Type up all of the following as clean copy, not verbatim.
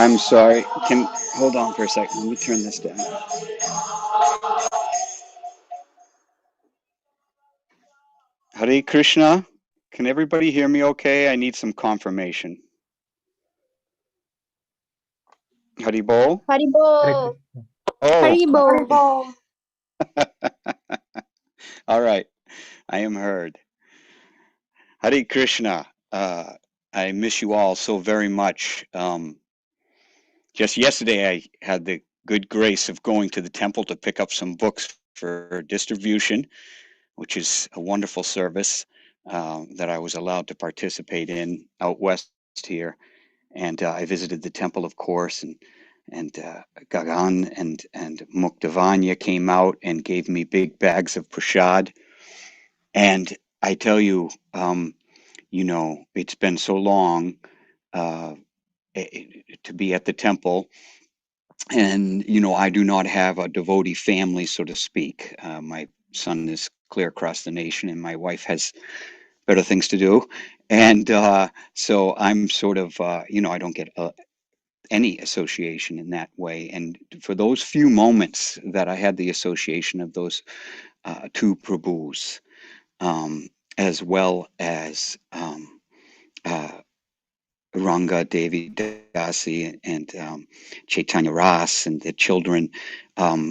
I'm sorry. Can hold on for a second. Let me turn this down. Hare Krishna. Can everybody hear me okay? I need some confirmation. Hari Bol? Haribo, Oh, Haribo. all right. I am heard. Hare Krishna. I miss you all so very much. Just yesterday, I had the good grace of going to the temple to pick up some books for distribution, which is a wonderful service that I was allowed to participate in out west here. And I visited the temple, of course, and Gagan and Muktavanya came out and gave me big bags of prasad. And I tell you, it's been so long uh, to be at the temple, and I do not have a devotee family, so to speak. My son is clear across the nation, and my wife has better things to do, and so I'm sort of, I don't get any association in that way. And for those few moments that I had the association of those two prabhus, as well as uh, Ranga Devi Dasi and Chaitanya Ras and the children. I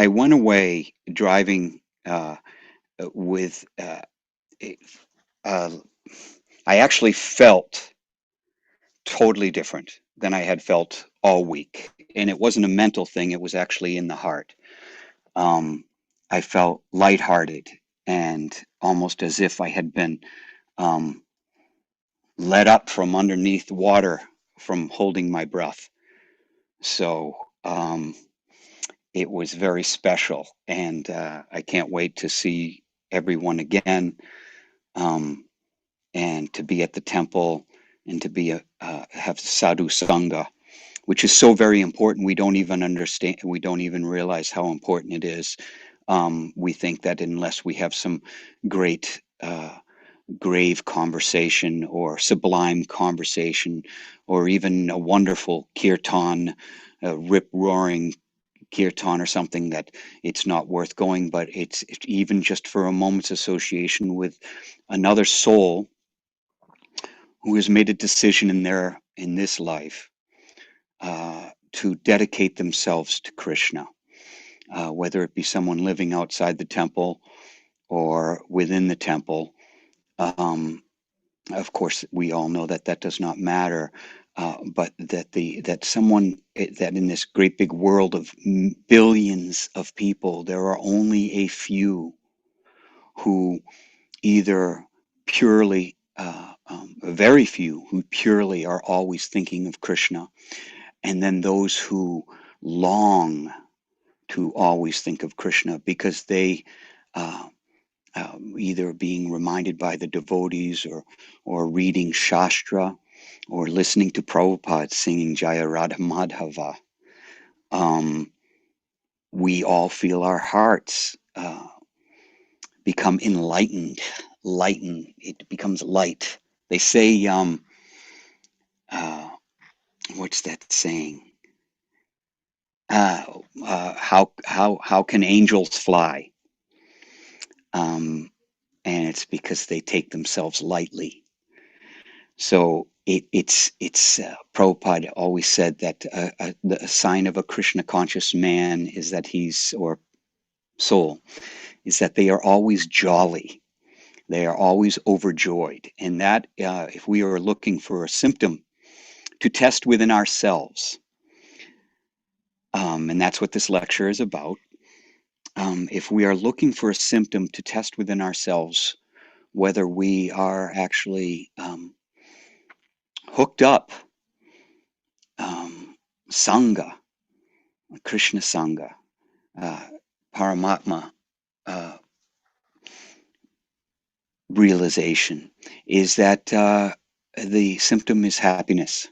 went away driving with, uh, I actually felt totally different than I had felt all week. And it wasn't a mental thing, it was actually in the heart. Um, I felt lighthearted and almost as if I had been um, let up from underneath water from holding my breath. So it was very special, and I can't wait to see everyone again, um, and to be at the temple and to be have sadhu sangha, which is so very important. We don't even understand. We don't even realize how important it is. We think that unless we have some great grave conversation or sublime conversation or even a wonderful kirtan, rip roaring kirtan or something, that it's not worth going. But it's even just for a moment's association with another soul who has made a decision in this life to dedicate themselves to Krishna, whether it be someone living outside the temple or within the temple. Um, Of course, we all know that that does not matter, but that in this great big world of billions of people, there are only a few who either purely, very few who purely are always thinking of Krishna, and then those who long to always think of Krishna because they uh, either being reminded by the devotees or reading Shastra or listening to Prabhupada singing Jaya Radha Madhava, um, we all feel our hearts become enlightened. Lighten, it becomes light. They say, uh, what's that saying? How can angels fly? Um, and it's because they take themselves lightly. So it's Prabhupada always said that the sign of a Krishna conscious man is that or soul, is that they are always jolly. They are always overjoyed. And that if we are looking for a symptom to test within ourselves, and that's what this lecture is about, if we are looking for a symptom to test within ourselves, whether we are actually hooked up, Sangha, Krishna Sangha, uh, Paramatma uh, realization, is that the symptom is happiness.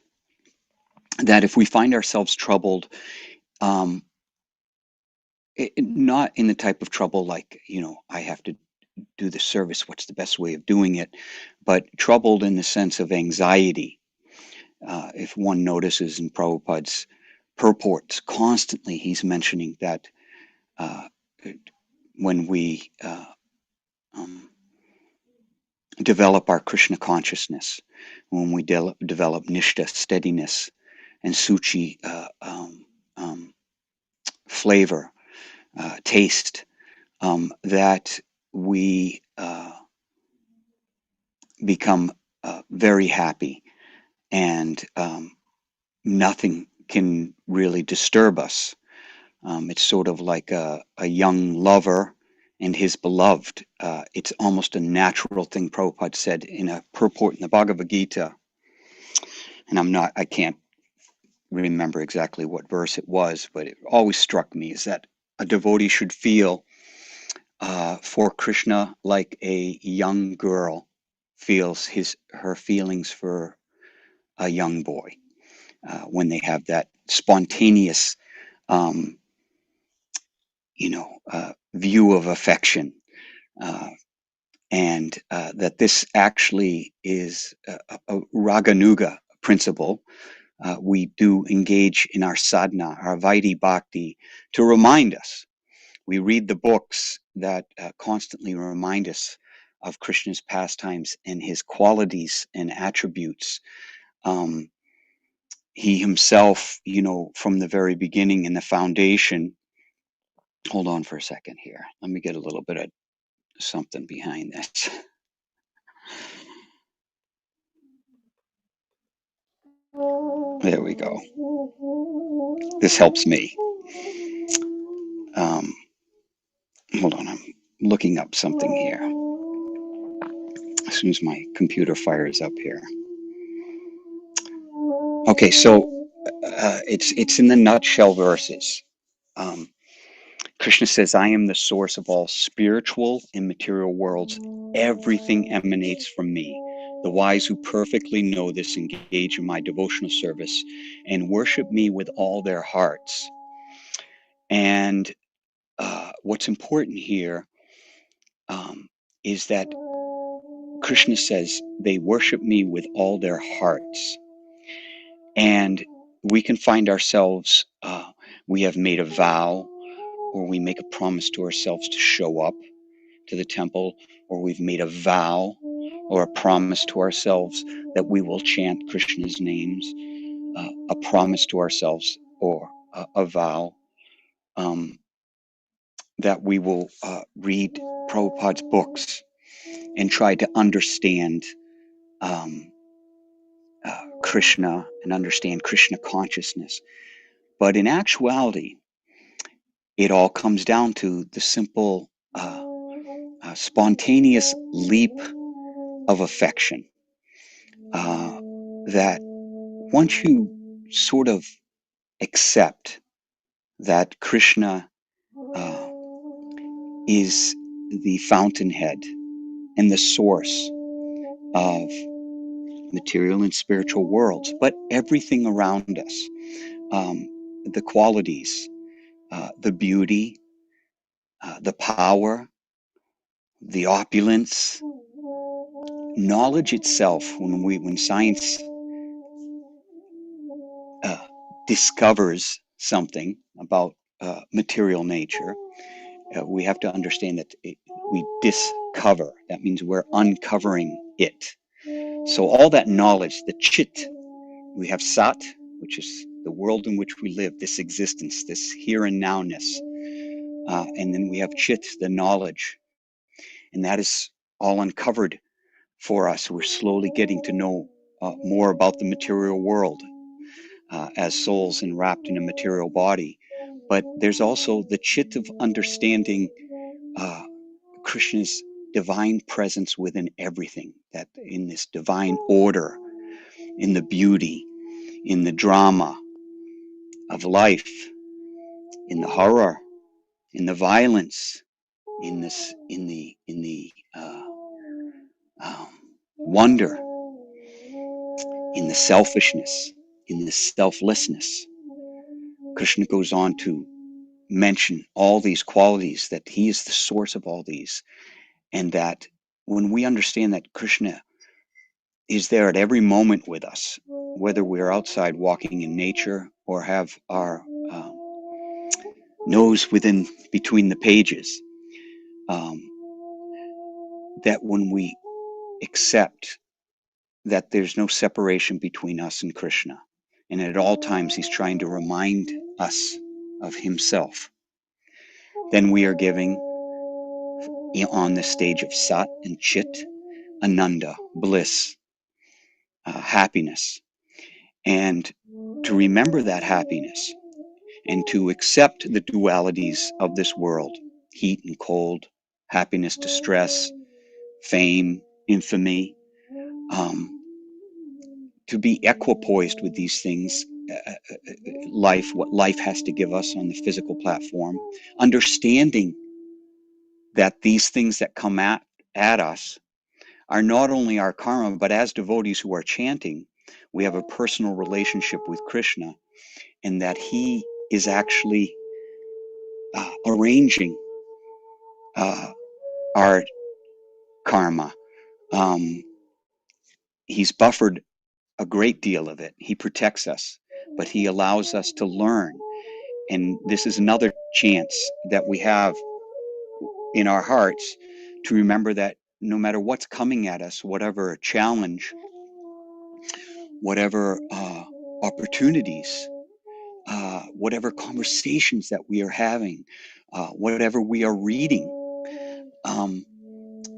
That if we find ourselves troubled, um, not in the type of trouble like, I have to do the service, what's the best way of doing it, but troubled in the sense of anxiety, If one notices in Prabhupada's purports, constantly he's mentioning that uh, when we um, develop our Krishna consciousness, when we develop nishta, steadiness, and suchi, flavor, taste, that we become very happy, and nothing can really disturb us. It's sort of like a young lover and his beloved. It's almost a natural thing, Prabhupada said in a purport in the Bhagavad Gita, and I can't remember exactly what verse it was, but it always struck me is that a devotee should feel for Krishna like a young girl feels her feelings for a young boy when they have that spontaneous, um, view of affection, uh, and that this actually is a raganuga principle. We do engage in our sadhana, our vaidhi bhakti, to remind us. We read the books that constantly remind us of Krishna's pastimes and his qualities and attributes. Um, he himself, from the very beginning in the foundation. Hold on for a second here. Let me get a little bit of something behind this. There we go. This helps me. Um, Hold on, I'm looking up something here. As soon as my computer fires up here. Okay, so it's in the nutshell verses. Um, Krishna says, I am the source of all spiritual and material worlds. Everything emanates from me. The wise who perfectly know this engage in my devotional service and worship me with all their hearts. And what's important here is that Krishna says they worship me with all their hearts. And we can find ourselves, we have made a vow, or we make a promise to ourselves to show up to the temple, or we've made a vow or a promise to ourselves that we will chant Krishna's names, a promise to ourselves or a vow that we will read Prabhupada's books and try to understand Krishna and understand Krishna consciousness. But in actuality, it all comes down to the simple, spontaneous leap of affection. That once you sort of accept that Krishna is the fountainhead and the source of material and spiritual worlds, but everything around us, the qualities, the beauty, the power, the opulence, knowledge itself. When science discovers something about material nature, we have to understand that we discover. That means we're uncovering it. So all that knowledge, the chit, we have sat, which is the world in which we live, this existence, this here and nowness. And then we have chit, the knowledge. And that is all uncovered for us. We're slowly getting to know more about the material world as souls enwrapped in a material body. But there's also the chit of understanding Krishna's divine presence within everything, that in this divine order, in the beauty, in the drama of life, in the horror, in the violence, in the um, wonder, in the selfishness, in the selflessness. Krishna goes on to mention all these qualities, that he is the source of all these, and that when we understand that Krishna is there at every moment with us, whether we're outside walking in nature or have our nose within between the pages, um, that when we accept that there's no separation between us and Krishna, and at all times he's trying to remind us of himself, then we are giving on the stage of Sat and Chit, Ananda, bliss, happiness, and to remember that happiness and to accept the dualities of this world, heat and cold, happiness, distress, fame, infamy, um, to be equipoised with these things, life, what life has to give us on the physical platform, understanding that these things that come at us are not only our karma, but as devotees who are chanting, we have a personal relationship with Krishna, and that he is actually arranging our karma. Um, he's buffered a great deal of it. He protects us, but he allows us to learn. And this is another chance that we have in our hearts to remember that no matter what's coming at us, whatever challenge, whatever opportunities, whatever conversations that we are having, whatever we are reading,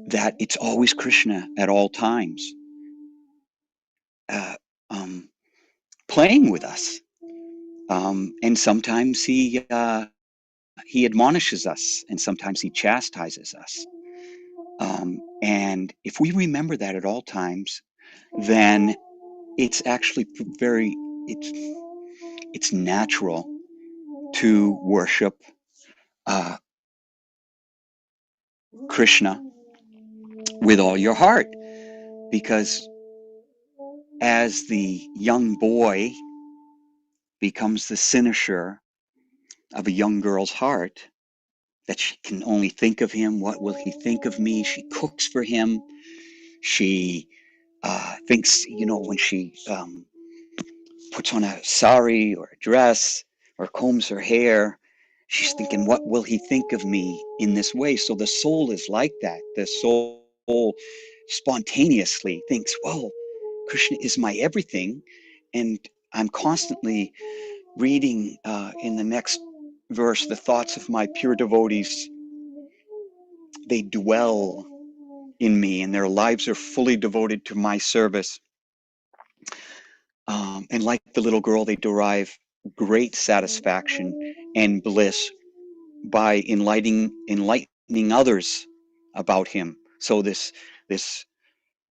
that it's always Krishna at all times, uh, um, playing with us. And sometimes he admonishes us, and sometimes he chastises us. And if we remember that at all times, then it's actually very it's natural to worship uh, Krishna with all your heart, because as the young boy becomes the cynosure of a young girl's heart, that she can only think of him. What will he think of me? She cooks for him. She thinks, when she puts on a sari or a dress or combs her hair, she's thinking, what will he think of me in this way? So the soul is like that. The soul spontaneously thinks, well, Krishna is my everything. And I'm constantly reading in the next verse, the thoughts of my pure devotees, they dwell in me and their lives are fully devoted to my service. And like the little girl, they derive great satisfaction and bliss by enlightening others about him. So this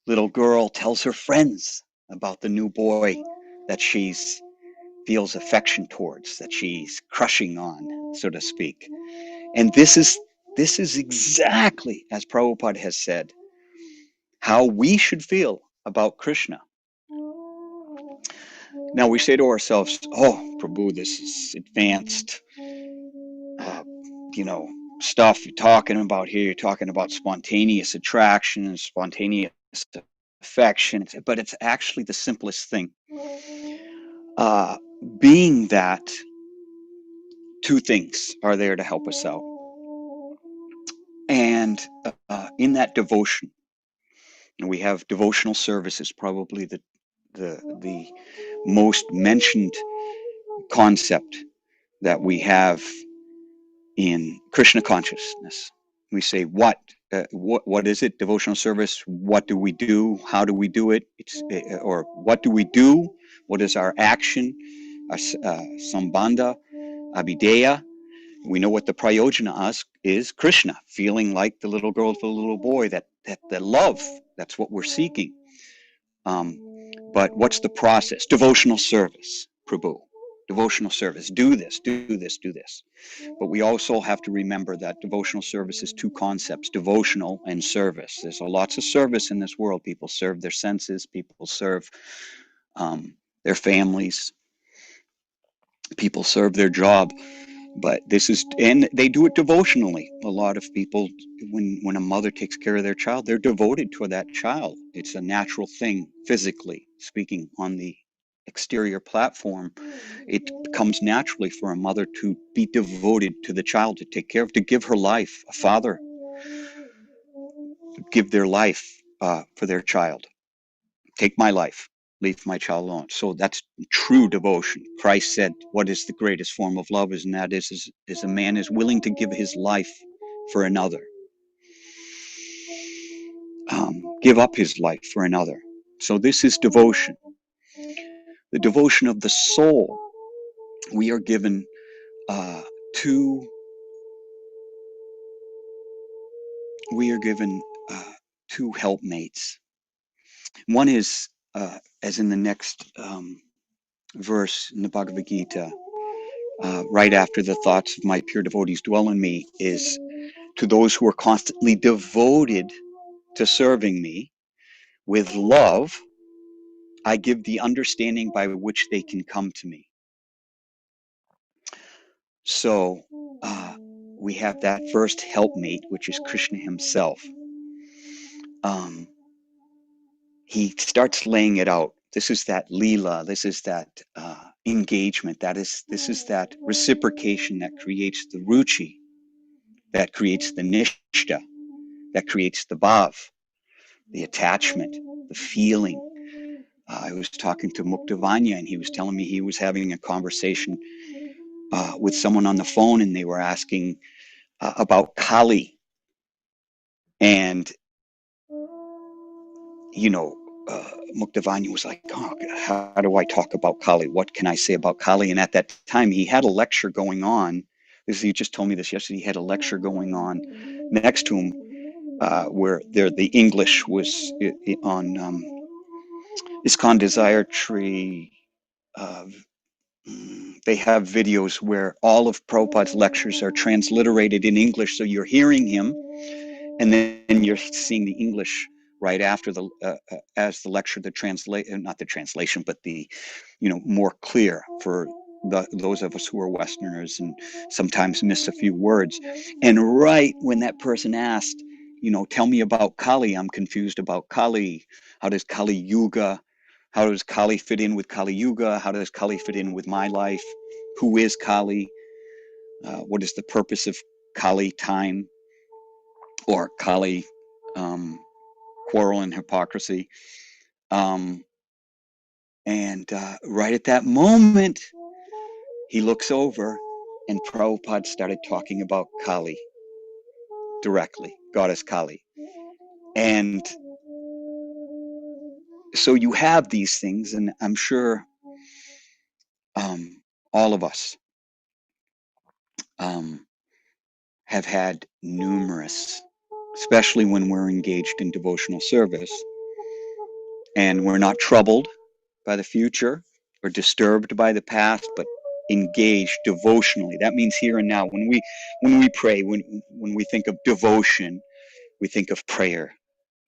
little girl tells her friends about the new boy that she's feels affection towards, that she's crushing on, so to speak. And this is exactly, as Prabhupada has said, how we should feel about Krishna. Now we say to ourselves, "Oh, Prabhu, this is advanced, uh, you know, stuff you're talking about here. You're talking about spontaneous attraction and spontaneous affection, but it's actually the simplest thing. Uh, being that two things are there to help us out, and in that devotion, we have devotional services, probably the most mentioned concept that we have in Krishna consciousness. We say, what is it? Devotional service. What do we do? How do we do it? Or what do we do? What is our action? Sambandha, Abhideya. We know what the prayojana is, Krishna, feeling like the little girl, the little boy, that the love, that's what we're seeking. But what's the process? Devotional service, Prabhu. Devotional service. Do this, do this, do this. But we also have to remember that devotional service is two concepts, devotional and service. There's lots of service in this world. People serve their senses, people serve their families, people serve their job. But and they do it devotionally. A lot of people, when a mother takes care of their child, they're devoted to that child. It's a natural thing, physically speaking, on the exterior platform, it comes naturally for a mother to be devoted to the child, to take care of, to give her life. A father give their life for their child. Take my life, leave my child alone. So that's true devotion. Christ said, what is the greatest form of love? And that is a man is willing to give his life for another. Give up his life for another. So this is devotion. The devotion of the soul. We are given two. We are given two helpmates. One is, as in the next verse in the Bhagavad Gita, right after the thoughts of my pure devotees dwell in me, is to those who are constantly devoted to serving me with love, I give the understanding by which they can come to me. So we have that first helpmate, which is Krishna himself. He starts laying it out. This is that lila, this is that engagement, this is that reciprocation that creates the ruchi, that creates the nishta, that creates the bhav, the attachment, the feeling. I was talking to Muktavanya, and he was telling me he was having a conversation with someone on the phone, and they were asking about Kali. And, Muktavanya was like, oh, how do I talk about Kali? What can I say about Kali? And at that time, he had a lecture going on. He just told me this yesterday. He had a lecture going on next to him where the English was on ISKCON Desire Tree. They have videos where all of Prabhupada's lectures are transliterated in English, so you're hearing him, and then you're seeing the English right after as the lecture, not the translation, but the more clear for those of us who are Westerners and sometimes miss a few words. And right when that person asked, tell me about Kali, I'm confused about Kali. How does Kali Yuga? How does Kali fit in with Kali Yuga? How does Kali fit in with my life? Who is Kali? What is the purpose of Kali time or Kali quarrel and hypocrisy? And right at that moment, he looks over, and Prabhupada started talking about Kali directly, goddess Kali. And so you have these things, and I'm sure all of us have had numerous, especially when we're engaged in devotional service, and we're not troubled by the future or disturbed by the past, but engaged devotionally. That means here and now. When we pray, when we think of devotion, we think of prayer,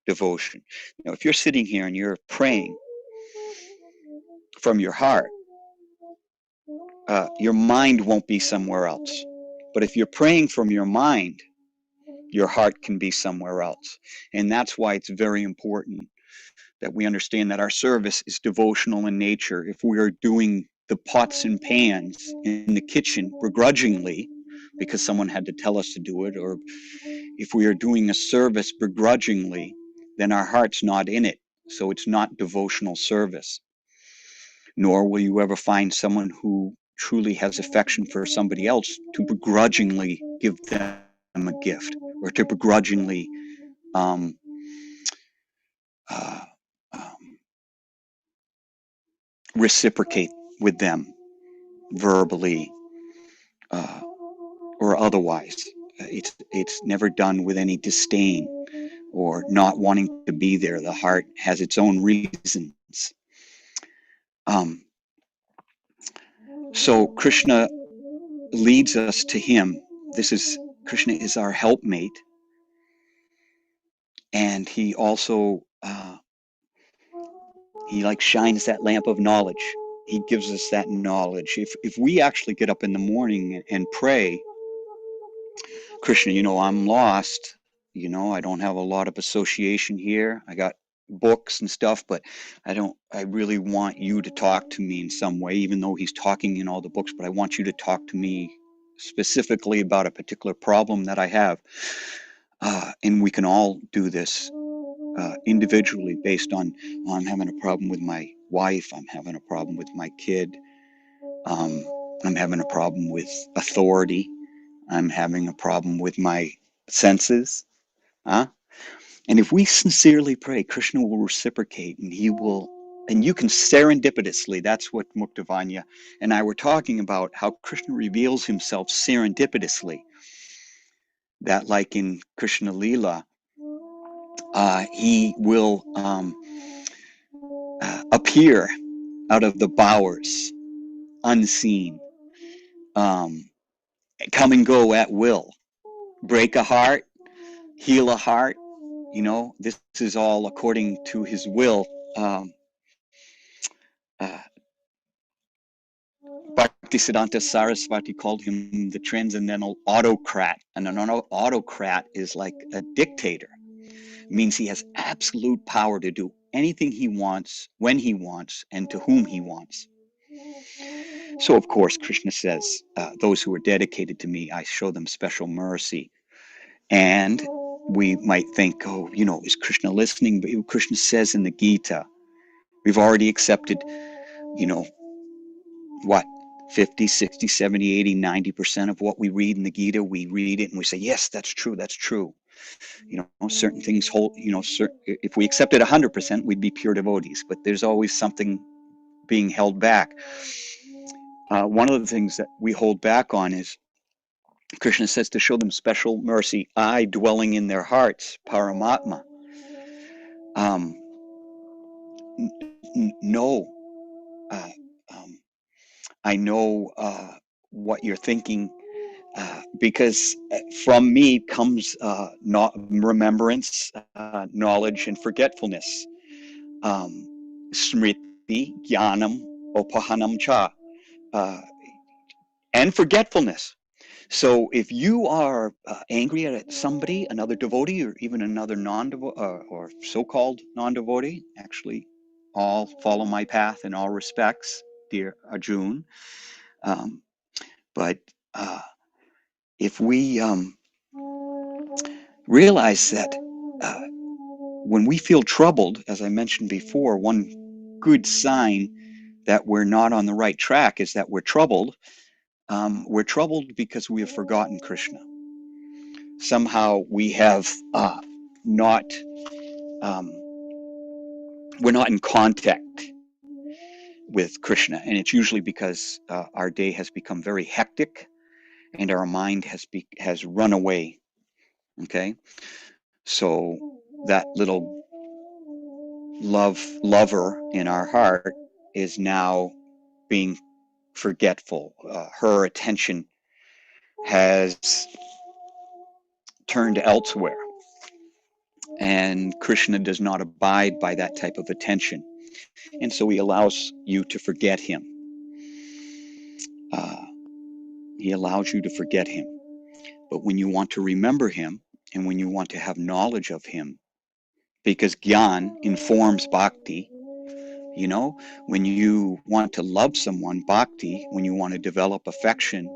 devotion. If you're sitting here and you're praying from your heart, your mind won't be somewhere else. But if you're praying from your mind, your heart can be somewhere else. And that's why it's very important that we understand that our service is devotional in nature. If we are doing the pots and pans in the kitchen begrudgingly because someone had to tell us to do it, or if we are doing a service begrudgingly, then our heart's not in it. So it's not devotional service. Nor will you ever find someone who truly has affection for somebody else to begrudgingly give them a gift, or to begrudgingly reciprocate with them verbally or otherwise. It's never done with any disdain or not wanting to be there. The heart has its own reasons. So Krishna leads us to him. Krishna is our helpmate, and he also he shines that lamp of knowledge. He gives us that knowledge. If we actually get up in the morning and pray, Krishna, I'm lost. I don't have a lot of association here. I got books and stuff, but I really want you to talk to me in some way, even though he's talking in all the books, but I want you to talk to me specifically about a particular problem that I have. And we can all do this individually based on, oh, I'm having a problem with my wife, I'm having a problem with my kid, um, I'm having a problem with authority, I'm having a problem with my senses. Huh? And if we sincerely pray, Krishna will reciprocate and he will, and you can serendipitously, that's what Muktavanya and I were talking about, how Krishna reveals himself serendipitously. That, like in Krishna Lila, he will appear out of the bowers, unseen, um, come and go at will, break a heart, heal a heart. This is all according to his will. Uh, Bhaktisiddhanta Saraswati called him the transcendental autocrat. And an autocrat is like a dictator. It means he has absolute power to do anything he wants, when he wants, and to whom he wants. So, of course, Krishna says, those who are dedicated to me, I show them special mercy. And we might think, oh, is Krishna listening? But Krishna says in the Gita, we've already accepted, what, 50, 60, 70, 80, 90% of what we read in the Gita, we read it and we say, yes, that's true, that's true. Certain things hold, if we accepted 100%, we'd be pure devotees, but there's always something being held back. One of the things that we hold back on is, Krishna says to show them special mercy, I dwelling in their hearts, Paramatma. No, uh, um, I know what you're thinking, because from me comes remembrance, knowledge, and forgetfulness. Smriti, jnanam, upahanam cha, and forgetfulness. So if you are angry at somebody, another devotee, or even another non-devotee, or so-called non-devotee, actually, all follow my path in all respects, dear Arjun. But if we realize that when we feel troubled, as I mentioned before, one good sign that we're not on the right track is that we're troubled. We're troubled because we have forgotten Krishna. Somehow we have not, we're not in contact with Krishna, and it's usually because our day has become very hectic and our mind has run away. Okay, so that little lover in our heart is now being forgetful. Her attention has turned elsewhere, and Krishna does not abide by that type of attention, and so he allows you to forget him. He allows you to forget him. But when you want to remember him, and when you want to have knowledge of him, because Gyan informs bhakti, when you want to love someone, bhakti, when you want to develop affection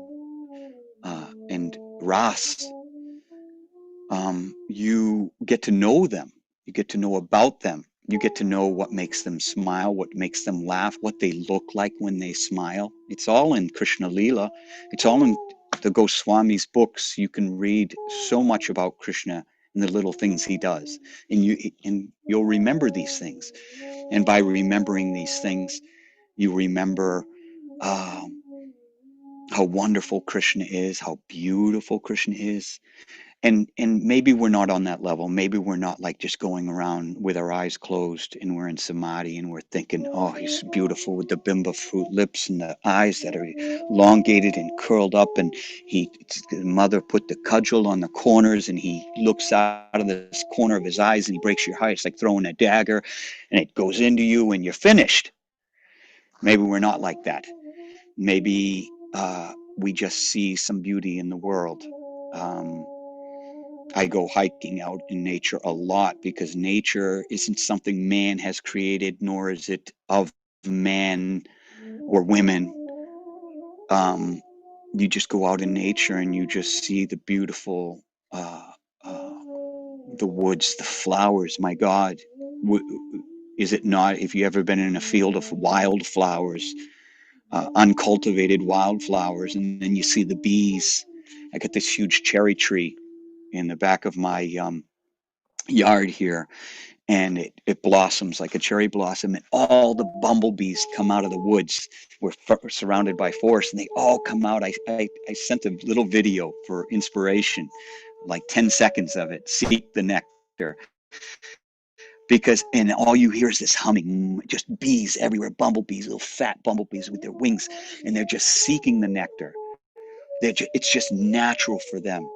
and ras, you get to know them. You get to know about them. You get to know what makes them smile, what makes them laugh, what they look like when they smile. It's all in Krishna Lila. It's all in the Goswami's books. You can read so much about Krishna and the little things he does, and you'll remember these things. And by remembering these things, you remember how wonderful Krishna is, how beautiful Krishna is. And maybe we're not on that level. Maybe we're not like just going around with our eyes closed and we're in samadhi and we're thinking, oh, he's beautiful with the bimba fruit lips and the eyes that are elongated and curled up, and the mother put the cudgel on the corners and he looks out of this corner of his eyes and he breaks your heart. It's like throwing a dagger and it goes into you and you're finished. Maybe we're not like that. Maybe we just see some beauty in the world. I go hiking out in nature a lot because nature isn't something man has created, nor is it of man or women. Um, you just go out in nature and you just see the beautiful, uh, uh, the woods, the flowers. My God, is it not? If you ever been in a field of wildflowers, uncultivated wildflowers, and then you see the bees. I got this huge cherry tree in the back of my yard here, and it blossoms like a cherry blossom, and all the bumblebees come out of the woods. We're surrounded by forest, and they all come out. I sent a little video for inspiration, like 10 seconds of it, seek the nectar. Because, and all you hear is this humming, just bees everywhere, bumblebees, little fat bumblebees with their wings, and they're just seeking the nectar. It's just natural for them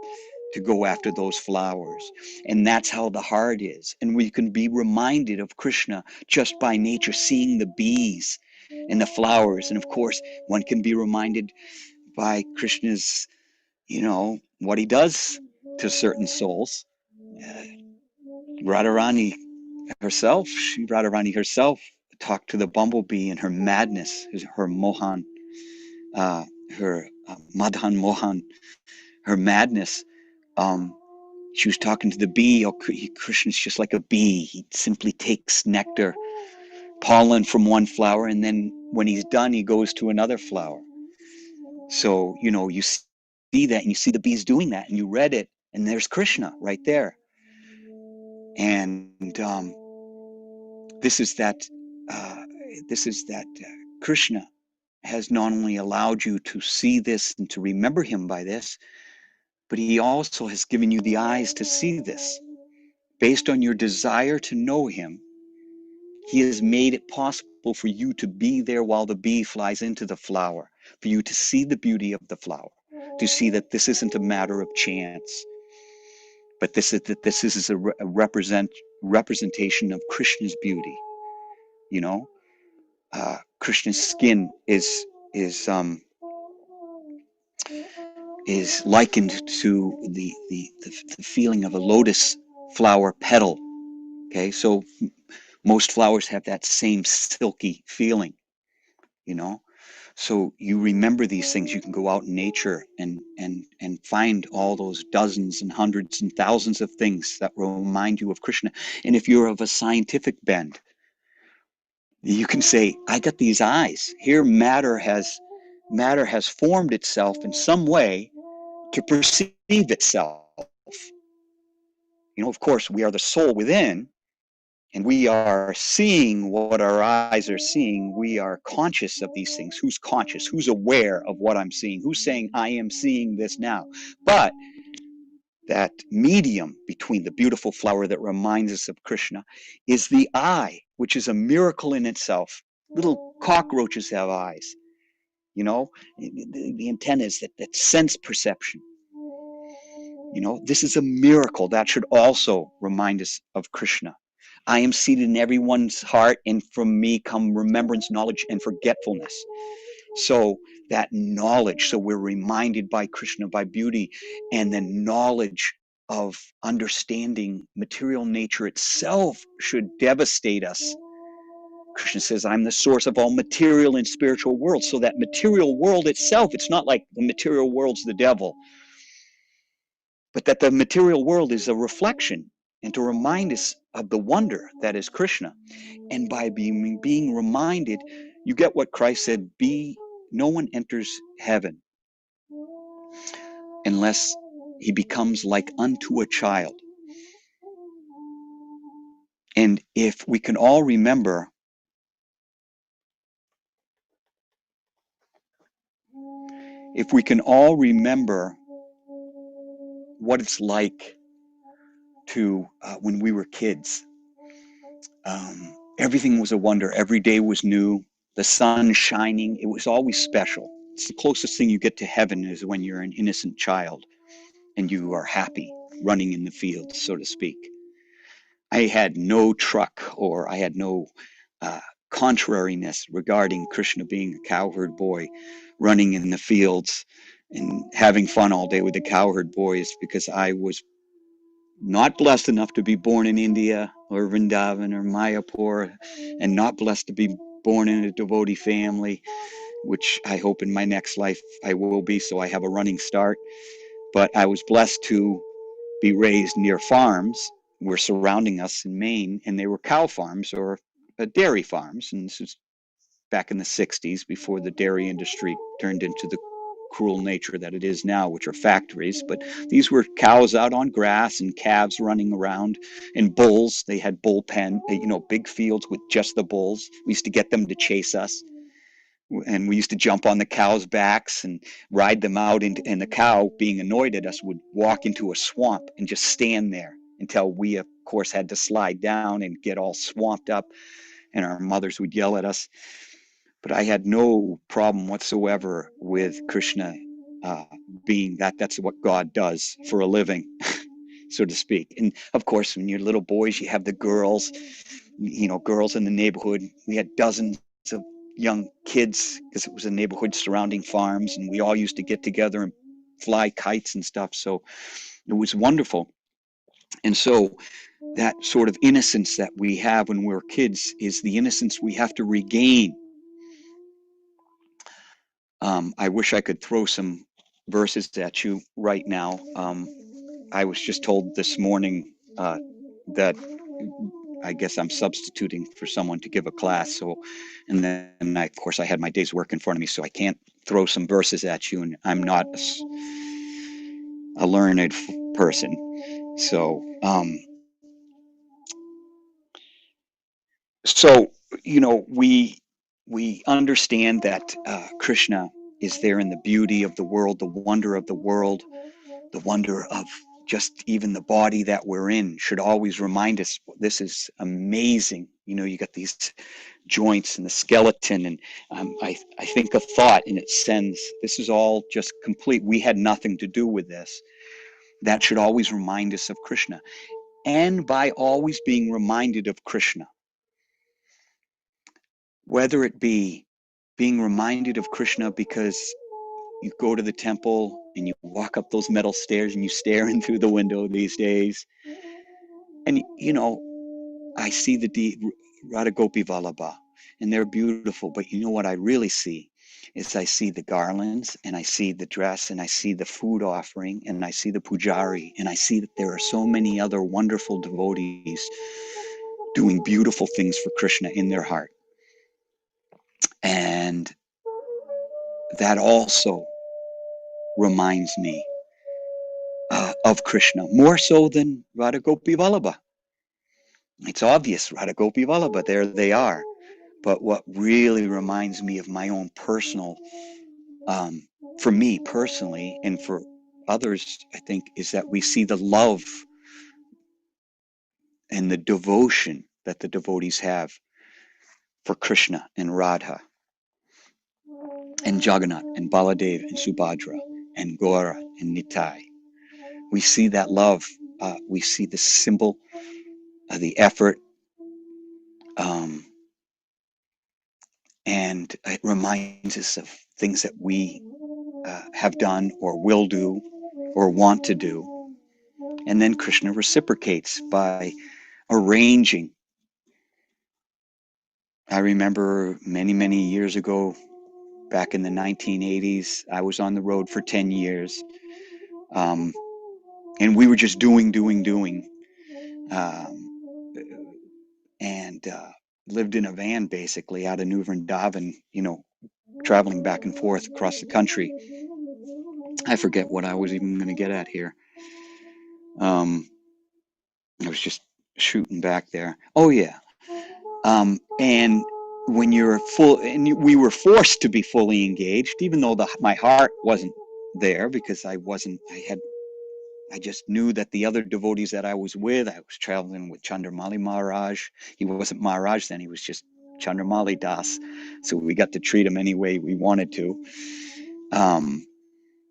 to go after those flowers. And that's how the heart is. And we can be reminded of Krishna just by nature, seeing the bees and the flowers. And of course, one can be reminded by Krishna's, what he does to certain souls. Uh, Radharani Radharani herself talked to the bumblebee in her madness, her Mohan, her Madhan Mohan, her madness. Um, She was talking to the bee. Oh, Krishna's just like a bee. He simply takes nectar, pollen from one flower, and then when he's done, he goes to another flower. So, you see that and you see the bees doing that, and you read it, and there's Krishna right there. And this is that, uh, Krishna has not only allowed you to see this and to remember him by this, but he also has given you the eyes to see this. Based on your desire to know him, he has made it possible for you to be there while the bee flies into the flower, for you to see the beauty of the flower, to see that this isn't a matter of chance, but this is a representation of Krishna's beauty. You know, Krishna's skin is likened to the feeling of a lotus flower petal. Okay, so most flowers have that same silky feeling, you know. So you remember these things. You can go out in nature and find all those dozens and hundreds and thousands of things that will remind you of Krishna. And if you're of a scientific bend, you can say, I got these eyes. Here matter has formed itself in some way to perceive itself. Of course, we are the soul within, and we are seeing what our eyes are seeing. We are conscious of these things. Who's conscious? Who's aware of what I'm seeing? Who's saying, I am seeing this now? But that medium between the beautiful flower that reminds us of Krishna is the eye, which is a miracle in itself. Little cockroaches have eyes, the antennas that sense perception. This is a miracle that should also remind us of Krishna. I am seated in everyone's heart, and from me come remembrance, knowledge, and forgetfulness. So that knowledge, so we're reminded by Krishna, by beauty, and then knowledge of understanding material nature itself should devastate us. Krishna says, I'm the source of all material and spiritual worlds. So that material world itself, it's not like the material world's the devil, but that the material world is a reflection and to remind us of the wonder that is Krishna. And by being reminded, you get what Christ said, no one enters heaven unless he becomes like unto a child. And if we can all remember what it's like to when we were kids, everything was a wonder. Every day was new. The sun shining. It was always special. It's the closest thing you get to heaven is when you're an innocent child and you are happy running in the fields, so to speak. I had no truck, or I had no contrariness regarding Krishna being a cowherd boy running in the fields and having fun all day with the cowherd boys, because I was not blessed enough to be born in India or Vrindavan or Mayapur, and not blessed to be born in a devotee family, which I hope in my next life I will be, so I have a running start. But I was blessed to be raised near farms were surrounding us in Maine, and they were cow farms or dairy farms. And this is back in the 60s before the dairy industry turned into the cruel nature that it is now, which are factories. But these were cows out on grass and calves running around, and bulls. They had bull pen, big fields with just the bulls. We used to get them to chase us, and we used to jump on the cows' backs and ride them out, and the cow, being annoyed at us, would walk into a swamp and just stand there until we, of course, had to slide down and get all swamped up, and our mothers would yell at us. But I had no problem whatsoever with Krishna uh, being that. That's what God does for a living, so to speak. And of course, when you're little boys, you have the girls, girls in the neighborhood. We had dozens of young kids because it was a neighborhood surrounding farms, and we all used to get together and fly kites and stuff. So it was wonderful. And so that sort of innocence that we have when we're kids is the innocence we have to regain. I wish I could throw some verses at you right now. I was just told this morning that I guess I'm substituting for someone to give a class. So, and then of course, I had my day's work in front of me, so I can't throw some verses at you, and I'm not a learned person. So, so we understand that Krishna is there in the beauty of the world, the wonder of the world, the wonder of just even the body that we're in should always remind us this is amazing. You got these joints and the skeleton, and I think a thought and it sends, this is all just complete. We had nothing to do with this. That should always remind us of Krishna. And by always being reminded of Krishna, whether it be being reminded of Krishna because you go to the temple and you walk up those metal stairs and you stare in through the window these days, and I see the Radha Gopi Vallabha, and they're beautiful. But you know what I really see is I see the garlands, and I see the dress, and I see the food offering, and I see the pujari, and I see that there are so many other wonderful devotees doing beautiful things for Krishna in their heart. And that also reminds me of Krishna, more so than Radha Gopi Vallabha. It's obvious, Radha Gopi Vallabha, there they are. But what really reminds me of my own personal, for me personally, and for others, I think, is that we see the love and the devotion that the devotees have for Krishna and Radha and Jagannath and Baladev and Subhadra and Gora and Nitai. We see that love. We see the symbol, the effort, and it reminds us of things that we have done or will do or want to do. And then Krishna reciprocates by arranging. I remember many, many years ago, back in the 1980s, I was on the road for 10 years. And we were just doing. And lived in a van basically out of New Vrindavan, traveling back and forth across the country. I forget what I was even going to get at here. I was just shooting back there. Oh, yeah. And when you're full, and we were forced to be fully engaged, even though my heart wasn't there because I just knew that the other devotees that I was with, I was traveling with Chandramali Maharaj. He wasn't Maharaj then, he was just Chandramali Das. So we got to treat him any way we wanted to.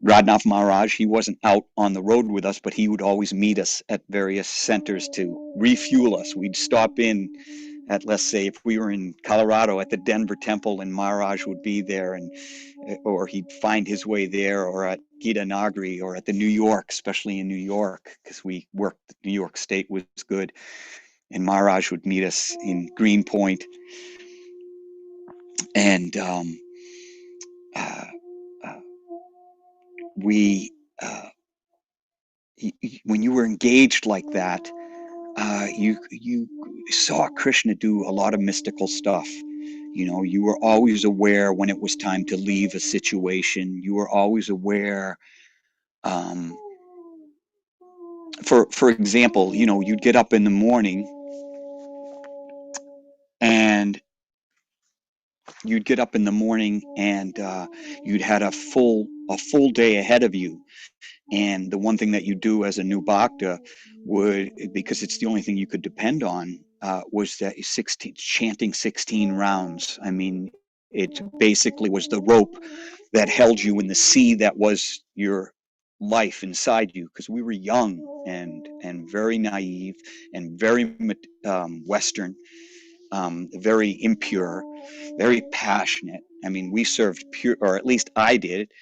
Radhanath Maharaj, he wasn't out on the road with us, but he would always meet us at various centers to refuel us. We'd stop in at, let's say, if we were in Colorado at the Denver Temple and Maharaj would be there, and or he'd find his way there, or at Gita Nagari, or at the New York, especially in New York, because we worked, New York State was good, and Maharaj would meet us in Greenpoint, and uh, uh, we, uh, when you were engaged like that, you saw Krishna do a lot of mystical stuff. You know, you were always aware when it was time to leave a situation. You were always aware. Um, for example, you know, you'd get up in the morning and you'd had a full day ahead of you. And the one thing that you do as a new bhakta would, because it's the only thing you could depend on, was that 16, chanting 16 rounds. I mean, it basically was the rope that held you in the sea that was your life inside you, because we were young and very naive and very Western, very impure, very passionate. I mean, we served pure, or at least I did,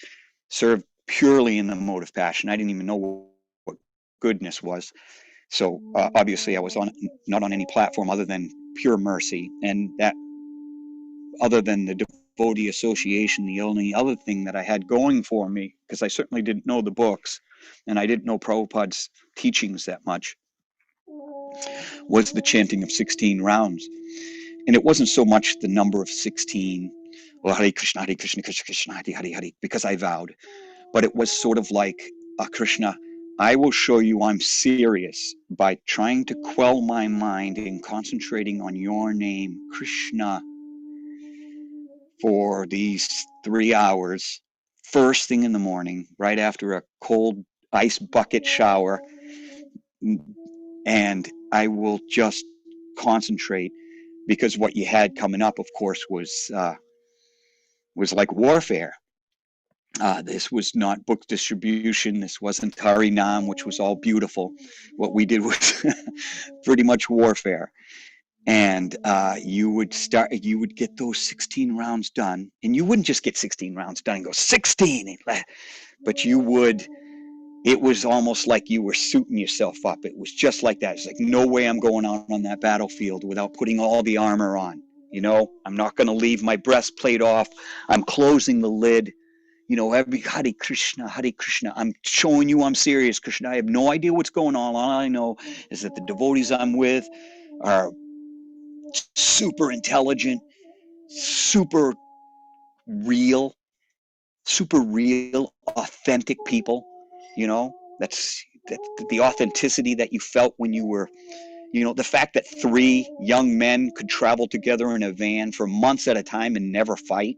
served purely in the mode of passion. I didn't even know what goodness was. So obviously, I was not on any platform other than pure mercy, and that, other than the devotee association, the only other thing that I had going for me, because I certainly didn't know the books, and I didn't know Prabhupada's teachings that much, was the chanting of 16 rounds. And it wasn't so much the number of 16, or Hare Krishna, Krishna Krishna, Hare Hare Hare, because I vowed, but it was sort of like, Krishna, I will show you I'm serious by trying to quell my mind and concentrating on your name, Krishna, for these 3 hours, first thing in the morning, right after a cold ice bucket shower. And I will just concentrate, because what you had coming up, of course, was like warfare. This was not book distribution. This wasn't Harinam, which was all beautiful. What we did was pretty much warfare. And you would get those 16 rounds done. And you wouldn't just get 16 rounds done and go 16, but it was almost like you were suiting yourself up. It was just like that. It's like, no way I'm going out on that battlefield without putting all the armor on. You know, I'm not going to leave my breastplate off. I'm closing the lid. You know, every Hare Krishna, Hare Krishna. I'm showing you I'm serious, Krishna. I have no idea what's going on. All I know is that the devotees I'm with are super intelligent, super real, authentic people. You know, that's the authenticity that you felt when you were, you know, the fact that three young men could travel together in a van for months at a time and never fight,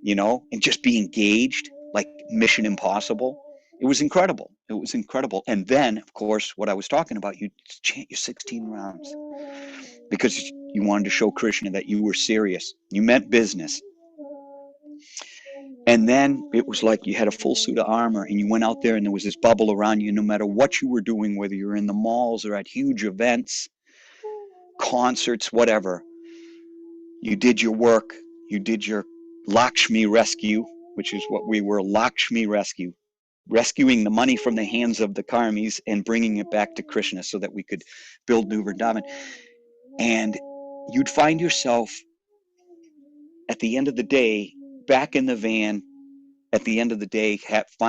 you know, and just be engaged like Mission Impossible. It was incredible. It was incredible. And then, of course, what I was talking about, you chant your 16 rounds because you wanted to show Krishna that you were serious. You meant business. And then it was like you had a full suit of armor and you went out there and there was this bubble around you no matter what you were doing, whether you were in the malls or at huge events, concerts, whatever. You did your work. You did your Lakshmi rescue, which is what we were, Lakshmi rescue, rescuing the money from the hands of the karmis and bringing it back to Krishna so that we could build New Vrindavan. And you'd find yourself at the end of the day back in the van, at the end of the day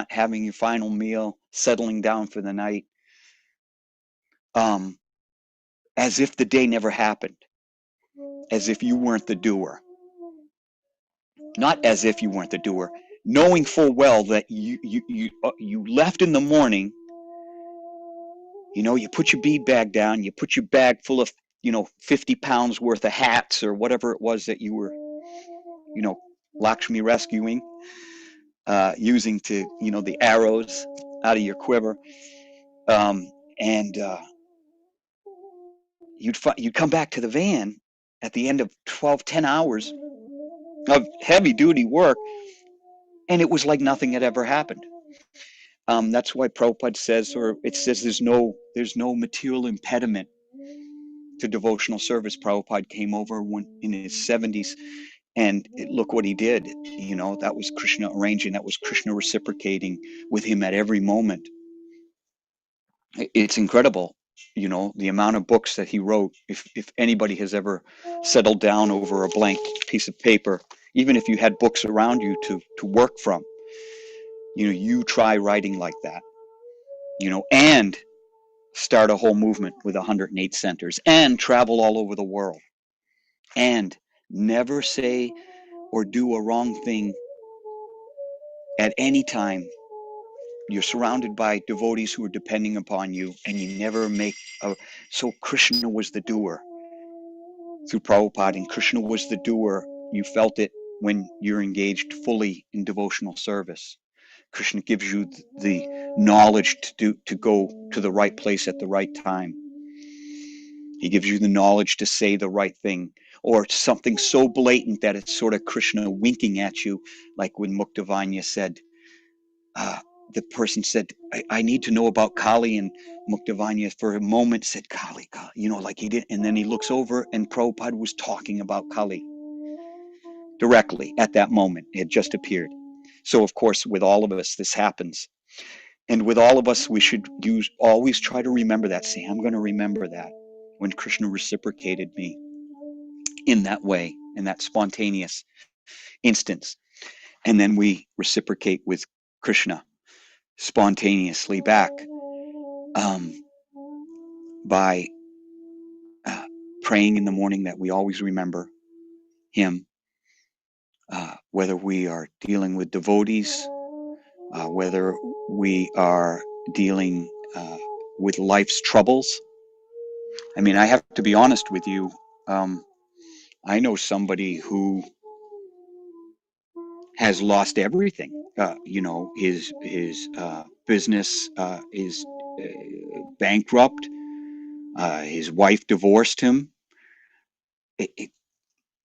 having your final meal, settling down for the night, as if the day never happened, as if you weren't the doer. Not as if you weren't the doer, knowing full well that you left in the morning. You know, you put your bead bag down, you put your bag full of, 50 pounds worth of hats or whatever it was that you were, Lakshmi rescuing, using to, the arrows out of your quiver. And you'd come back to the van at the end of 10 hours of heavy duty work, and it was like nothing had ever happened. That's why Prabhupada says, or it says, there's no material impediment to devotional service. Prabhupada came over in his 70s, and look what he did. That was Krishna arranging, that was Krishna reciprocating with him at every moment. It's incredible, the amount of books that he wrote. If anybody has ever settled down over a blank piece of paper, even if you had books around you to work from, you try writing like that, and start a whole movement with 108 centers and travel all over the world and never say or do a wrong thing at any time. You're surrounded by devotees who are depending upon you, and you never make a. So Krishna was the doer through Prabhupada, and Krishna was the doer. You felt it when you're engaged fully in devotional service. Krishna gives you the knowledge to go to the right place at the right time. He gives you the knowledge to say the right thing, or something so blatant that it's sort of Krishna winking at you, like when Muktavanya said, the person said, I need to know about Kali, and Muktavanya for a moment said, Kali, like he did, and then he looks over and Prabhupada was talking about Kali directly at that moment. It had just appeared. So of course, with all of us, this happens. And with all of us, we should always try to remember that. Say, I'm going to remember that when Krishna reciprocated me in that way, in that spontaneous instance. And then we reciprocate with Krishna spontaneously back by praying in the morning that we always remember him, whether we are dealing with devotees, whether we are dealing with life's troubles. I mean, I have to be honest with you. I know somebody who has lost everything. His business is bankrupt. His wife divorced him. It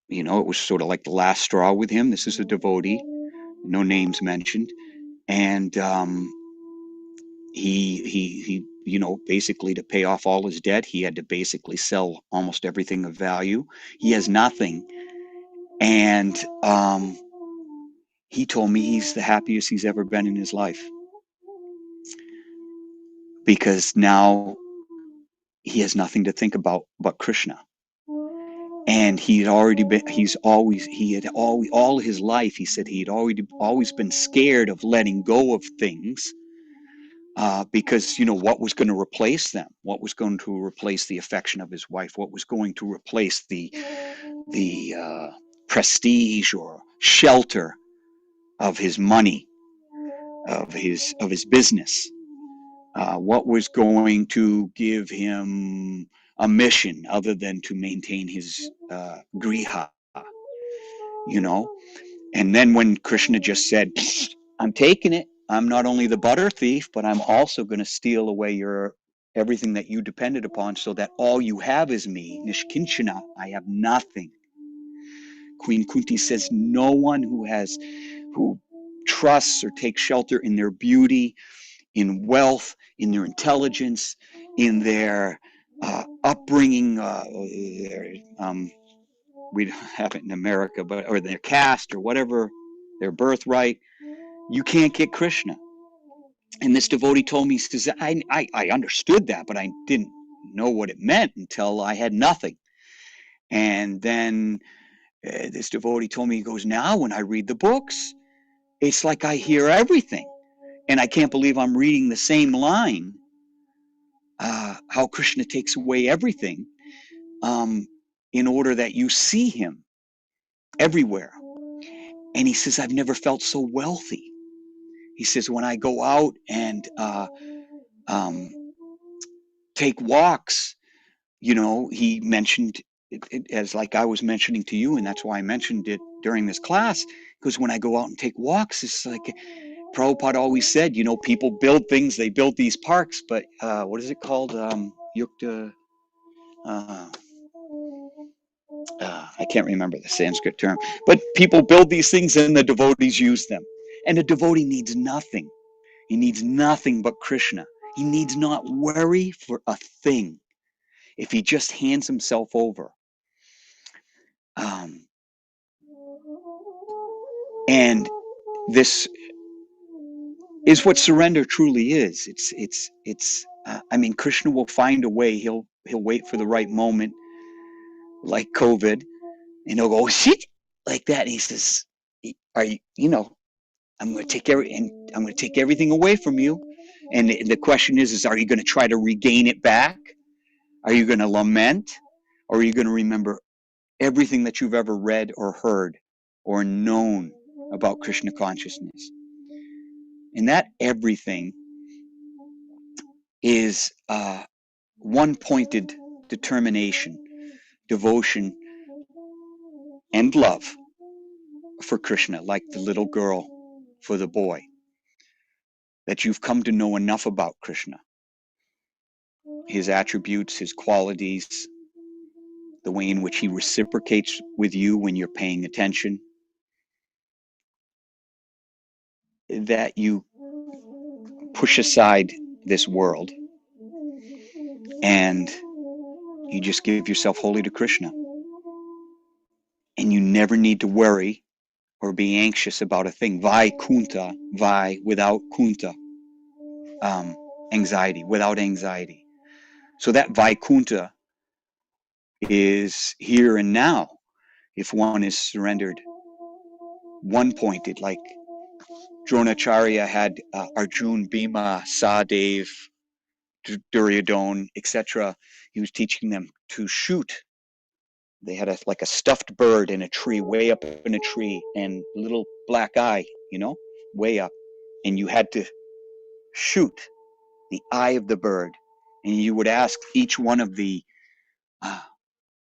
was sort of like the last straw with him. This is a devotee, no names mentioned, and he basically, to pay off all his debt, he had to basically sell almost everything of value. He has nothing, and he told me he's the happiest he's ever been in his life, because now he has nothing to think about but Krishna. And he had all his life, he said he had always been scared of letting go of things, because what was going to replace them? What was going to replace the affection of his wife? What was going to replace the prestige or shelter of his money, of his business? What was going to give him a mission other than to maintain his griha? And then when Krishna just said, I'm taking it. I'm not only the butter thief, but I'm also going to steal away everything that you depended upon, so that all you have is me. Nishkinchana, I have nothing. Queen Kunti says, no one who trusts or takes shelter in their beauty, in wealth, in their intelligence, in their upbringing, we have it in America, or their caste or whatever, their birthright, you can't get Krishna. And this devotee told me, he says, I understood that, but I didn't know what it meant until I had nothing. And then this devotee told me, he goes, now when I read the books, it's like I hear everything. And I can't believe I'm reading the same line, how Krishna takes away everything, in order that you see him everywhere. And he says, I've never felt so wealthy. He says, when I go out and take walks, he mentioned it as like I was mentioning to you, and that's why I mentioned it during this class, because when I go out and take walks, it's like Prabhupada always said, people build things, they build these parks, but what is it called? Yukta. I can't remember the Sanskrit term, but people build these things and the devotees use them. And a devotee needs nothing. He needs nothing but Krishna. He needs not worry for a thing. if he just hands himself over. And this is what surrender truly is. I mean, Krishna will find a way. He'll wait for the right moment, like COVID, and he'll go shit like that. And he says, "Are you? I'm going to take everything away from you." And the question is, are you going to try to regain it back? Are you going to lament, or are you going to remember everything that you've ever read or heard or known about Krishna consciousness? And that everything is one-pointed determination, devotion, and love for Krishna, like the little girl for the boy. That you've come to know enough about Krishna, his attributes, his qualities, the way in which he reciprocates with you when you're paying attention, that you push aside this world and you just give yourself wholly to Krishna. And you never need to worry or be anxious about a thing. Vaikunta, without kunta, anxiety, without anxiety. So that Vaikunta is here and now if one is surrendered, one-pointed, like Dronacharya had Arjun, Bhima, Sahadev, Duryodhana, etc. He was teaching them to shoot. They had like a stuffed bird in a tree, way up in a tree, and a little black eye, way up. And you had to shoot the eye of the bird. And you would ask each one of the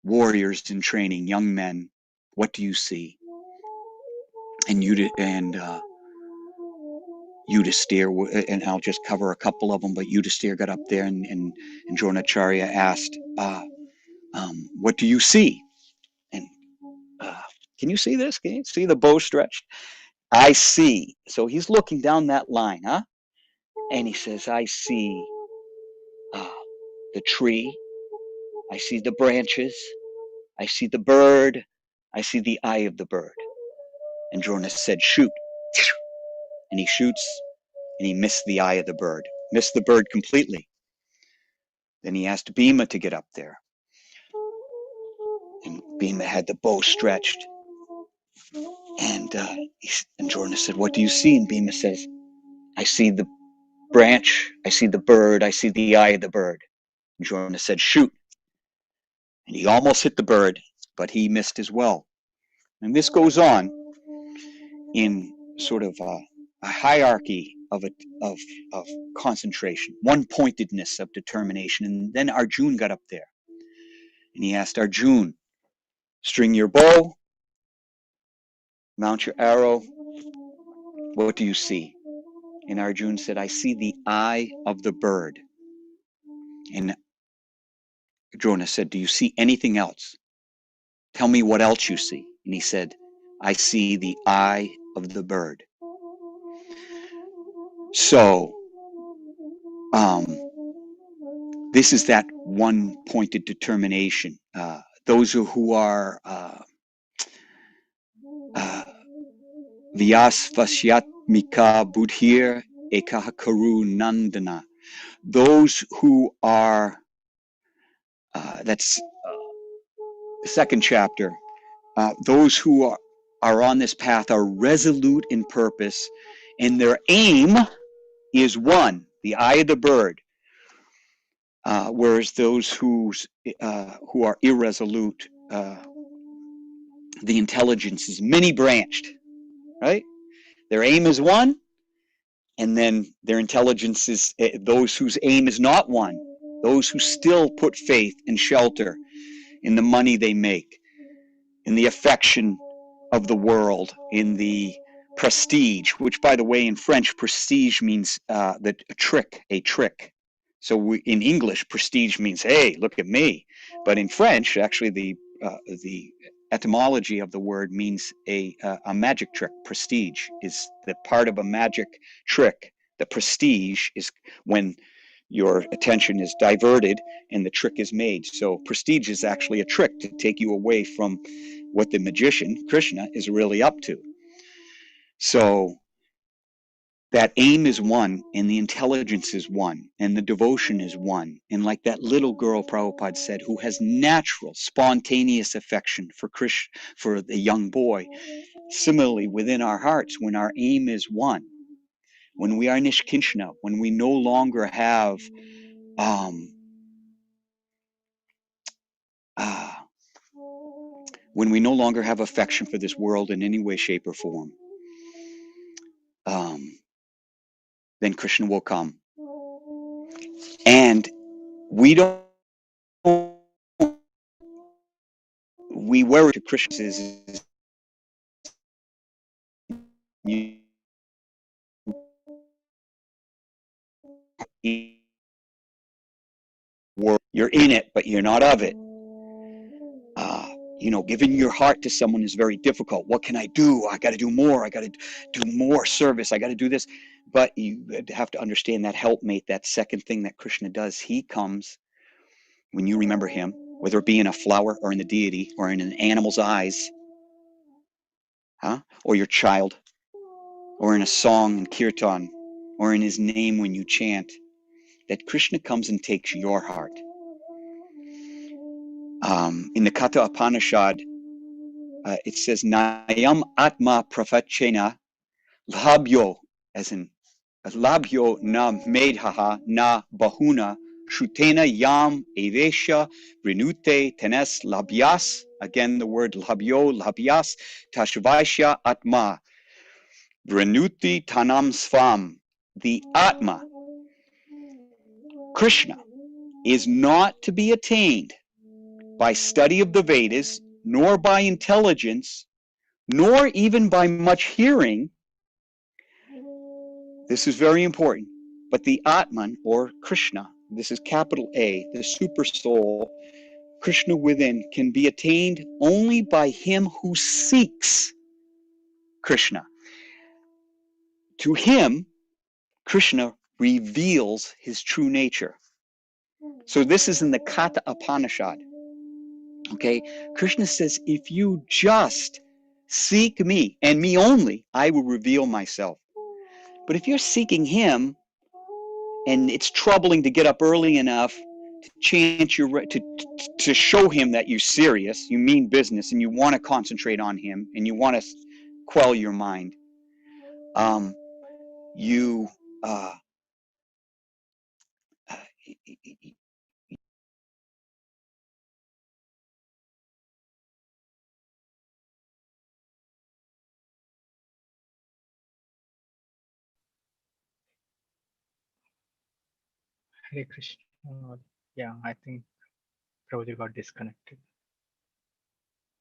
warriors in training, young men, what do you see? And Yudhisthira, and I'll just cover a couple of them, but Yudhisthira got up there and Dronacharya asked, what do you see? And can you see this? Can you see the bow stretched? I see. So he's looking down that line, huh? And he says, I see the tree. I see the branches. I see the bird. I see the eye of the bird. And Drona said, shoot. And he shoots, and he missed the eye of the bird. Missed the bird completely. Then he asked Bhima to get up there. And Bhima had the bow stretched. And Drona said, what do you see? And Bhima says, I see the branch, I see the bird, I see the eye of the bird. And Drona said, shoot. And he almost hit the bird, but he missed as well. And this goes on in sort of a hierarchy of concentration, one-pointedness of determination. And then Arjun got up there. And he asked Arjun, string your bow, mount your arrow, what do you see? And Arjun said, I see the eye of the bird. And Drona said, do you see anything else? Tell me what else you see. And he said, I see the eye of the bird. So, this is that one-pointed determination. Those who are Vyasvasyatmika Buddhir Ekahakaru Nandana. Those who are, that's the second chapter, those who are on this path are resolute in purpose, and their aim is one, the eye of the bird. Whereas those who are irresolute, the intelligence is many-branched, right? Their aim is one, and then their intelligence is those whose aim is not one, those who still put faith and shelter in the money they make, in the affection of the world, in the prestige, which, by the way, in French, prestige means a trick. So in English, prestige means, hey, look at me. But in French, actually, the etymology of the word means a magic trick. Prestige is the part of a magic trick. The prestige is when your attention is diverted and the trick is made. So prestige is actually a trick to take you away from what the magician, Krishna, is really up to. So that aim is one, and the intelligence is one, and the devotion is one. And like that little girl, Prabhupada said, who has natural, spontaneous affection for Krishna, for the young boy, similarly within our hearts, when our aim is one, when we are nishkinshna, when we no longer have um, uh, when we no longer have affection for this world in any way, shape, or form, um, then Krishna will come. And we don't, we worry to Krishna is you, you're in it, but you're not of it. Giving your heart to someone is very difficult. What can I do? I got to do more. I got to do more service. I got to do this. But you have to understand that helpmate, that second thing that Krishna does, he comes when you remember him, whether it be in a flower or in the deity or in an animal's eyes, or your child, or in a song in kirtan, or in his name when you chant, that Krishna comes and takes your heart. In the Katha Upanishad, it says, Nayam Atma Prafachena Labhyo, as in Labhyo na Medhaha na Bahuna Shutena Yam Evesha Renute Tenes Labhyas. Again, the word Labhyo, Labhyas, Tashvaisha Atma. Vrenuti Tanam Svam. The Atma, Krishna, is not to be attained by study of the Vedas, nor by intelligence, nor even by much hearing. This is very important. But the Atman, or Krishna, this is capital A, the super soul, Krishna within, can be attained only by him who seeks Krishna. To him, Krishna reveals his true nature. So this is in the Katha Upanishad. Okay, Krishna says, if you just seek me and me only, I will reveal myself. But if you're seeking him, and it's troubling to get up early enough to chant to show him that you're serious, you mean business, and you want to concentrate on him, and you want to quell your mind, you Hare Krishna. Yeah, I think Prabhuji got disconnected.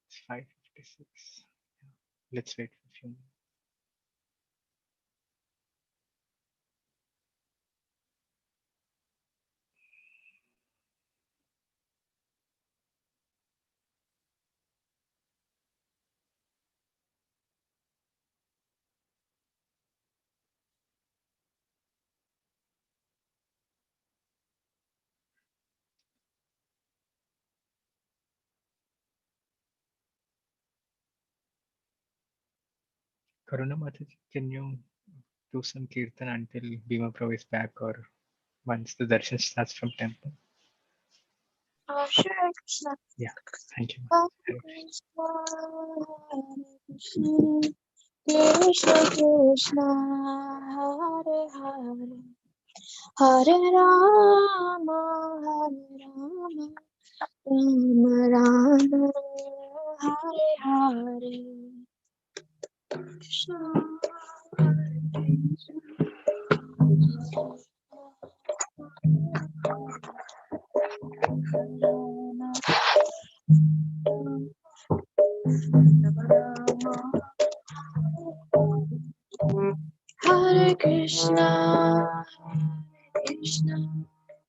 It's 5:56. Let's wait for a few minutes. Karuna Mataji, can you do some kirtan until Bhima Prabhu is back, or once the darshan starts from temple? Sure, Krishna. Yeah, thank you. Hare Krishna, Krishna Krishna, Hare Hare, Hare Rama, Rama Rama, Hare Hare. Krishna, Hare Krishna, Krishna,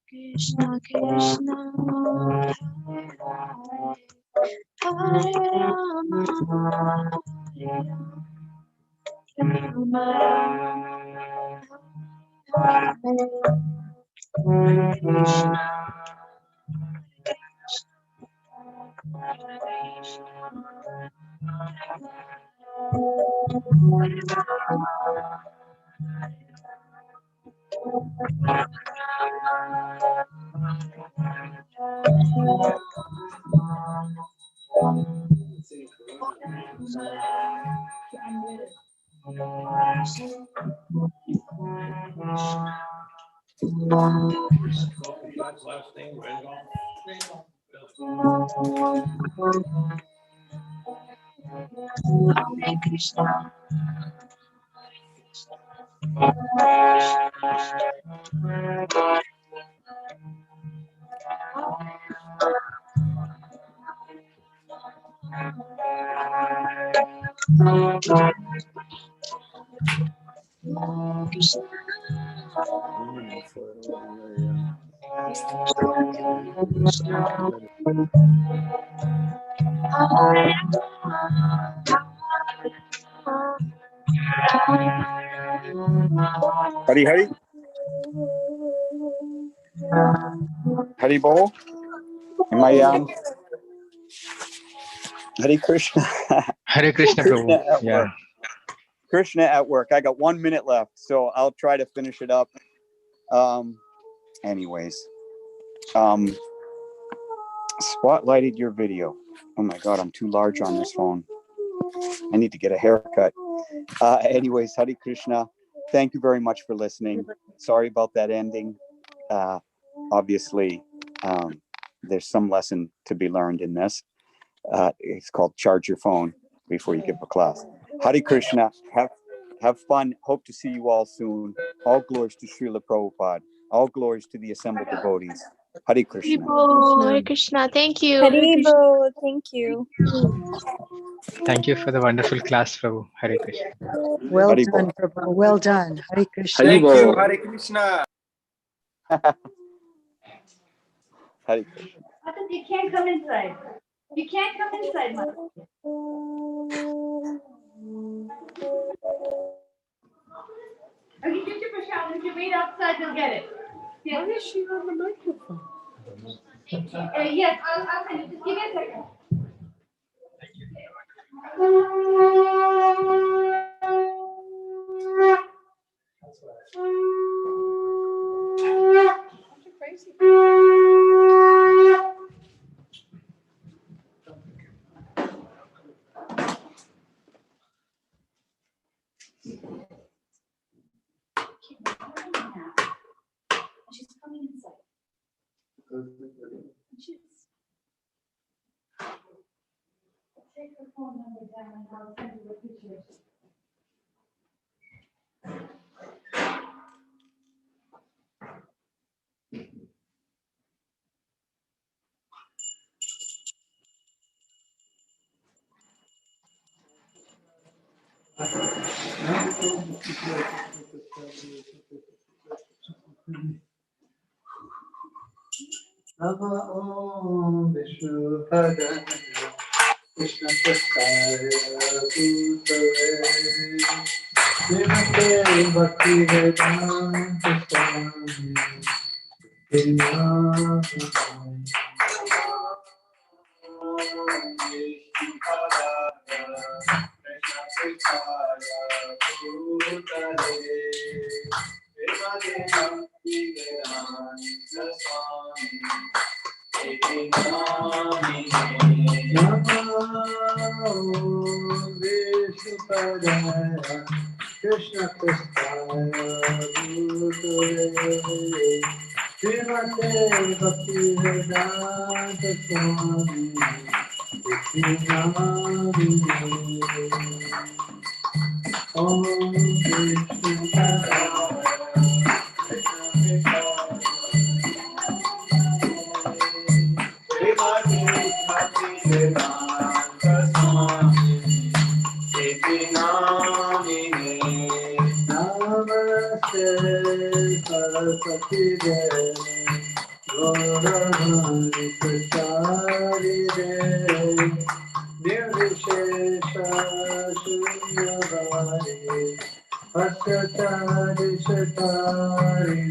Krishna Krishna, Hare Rama, Hare Rama, Hare Hari Hari. Hari Bol. Am I Hari Krishna. Hare Krishna, Krishna Prabhu. at Yeah. work. Krishna at work. I got 1 minute left, so I'll try to finish it up. Anyways, spotlighted your video. Oh my God, I'm too large on this phone. I need to get a haircut. Anyways, Hari Krishna. Thank you very much for listening. Sorry about that ending. Obviously, there's some lesson to be learned in this. It's called charge your phone before you give a class. Hari Krishna. Have fun. Hope to see you all soon. All glories to Srila Prabhupada. All glories to the assembled devotees. Hari Krishna. Hare Krishna. Thank you. Haribo, thank you. Thank you for the wonderful class, Prabhu. Hare Krishna. Well Hari done, Bol. Prabhu. Well done. Hare Krishna. Thank you, Haribo. Hare Krishna. Hari Krishna. You can't come inside. You can't come inside, Mother. Okay, get your prashad. If you wait outside, they'll get it. Yeah. Why is she on the microphone? Yes, I'll send it. Just give me a second. She's coming inside. She is. Take her phone number down and I'll send you the pictures. Nama Om Vishnu Padaya Krishna Prasthaya Bhutale Srimate Bhakti Vedanta Swami Vinaya Krishna Prasthaya Bhutale Srimate Bhakti Vedanta Swami Om Vishnu Padaya Saraswati Devi Gaurani Prachari Devi Nirvishesha Shunyavadi Pasatari Shatari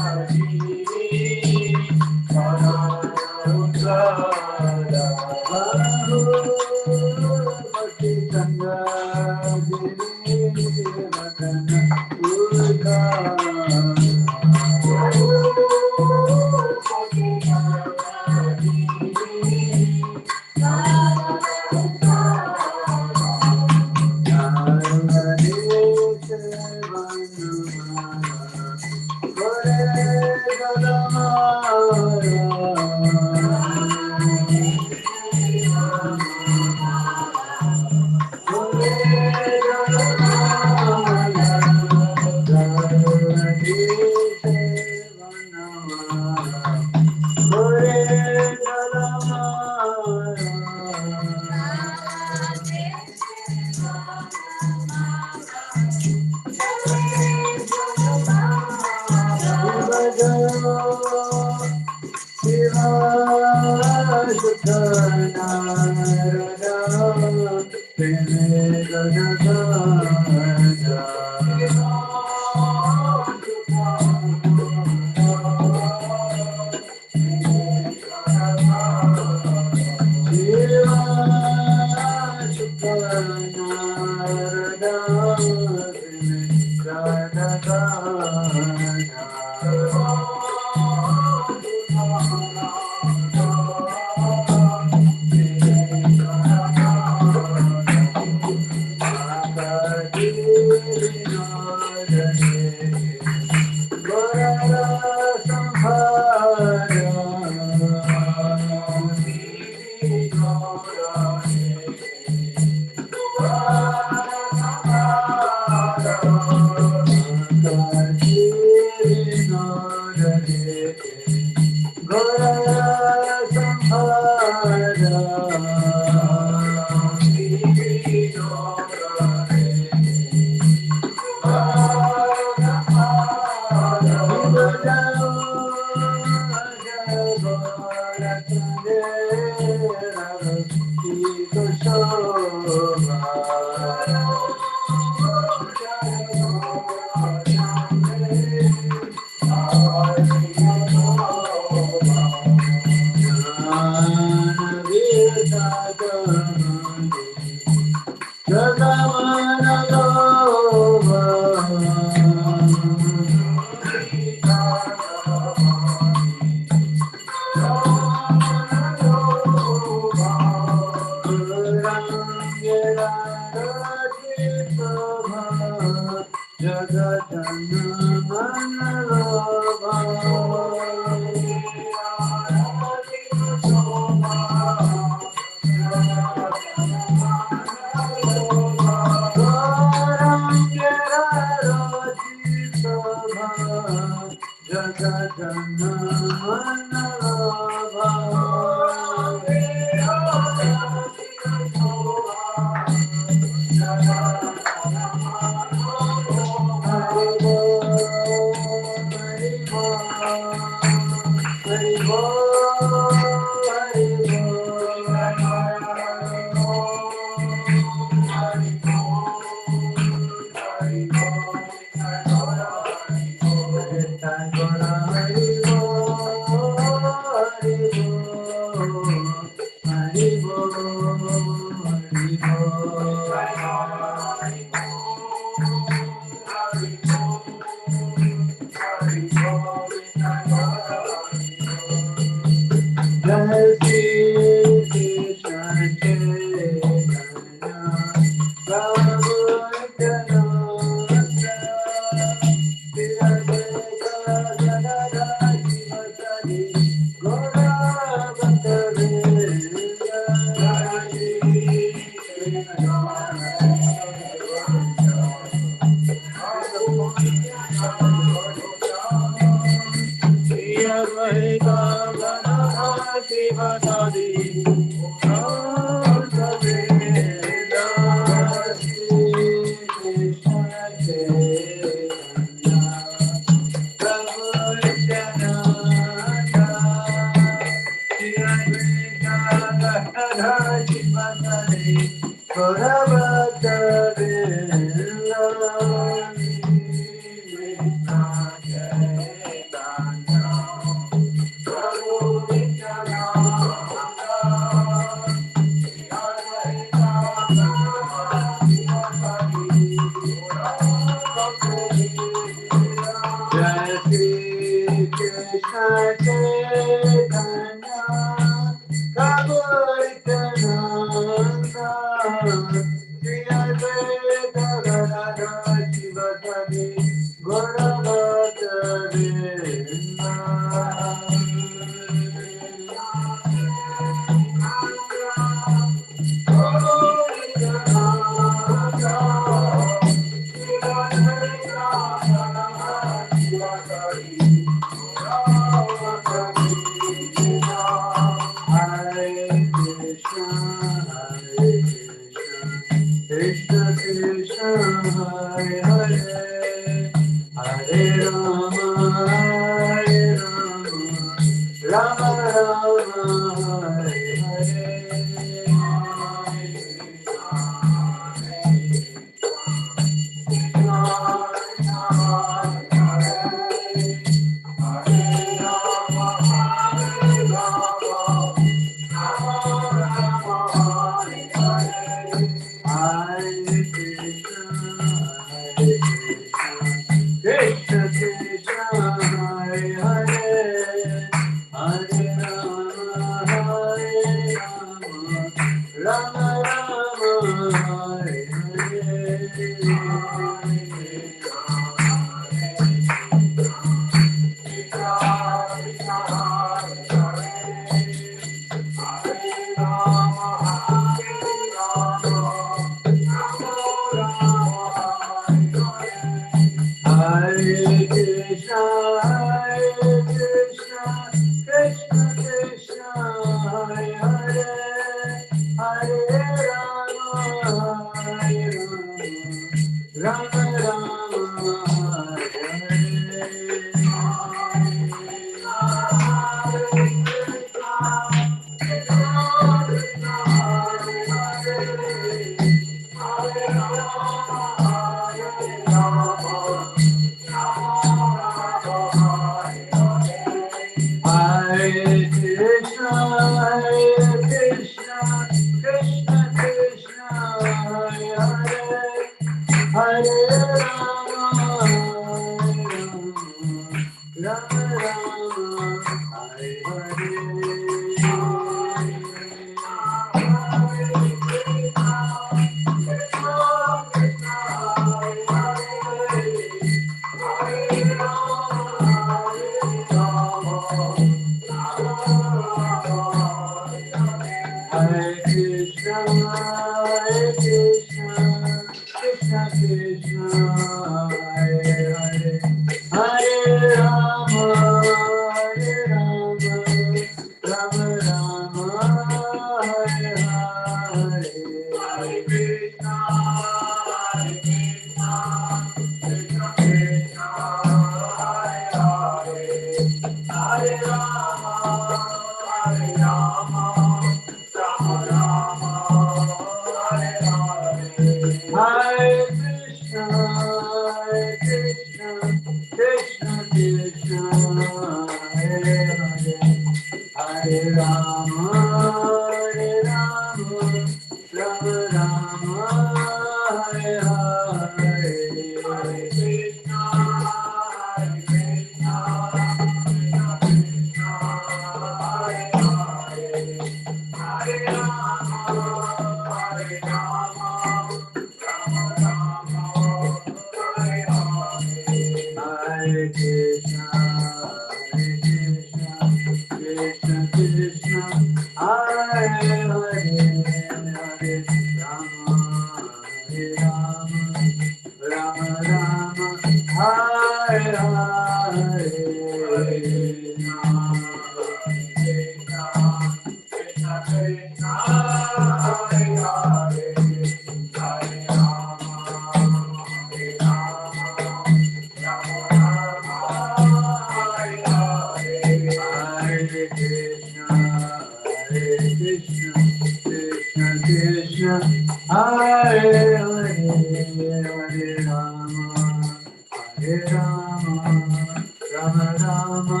Rama Rama,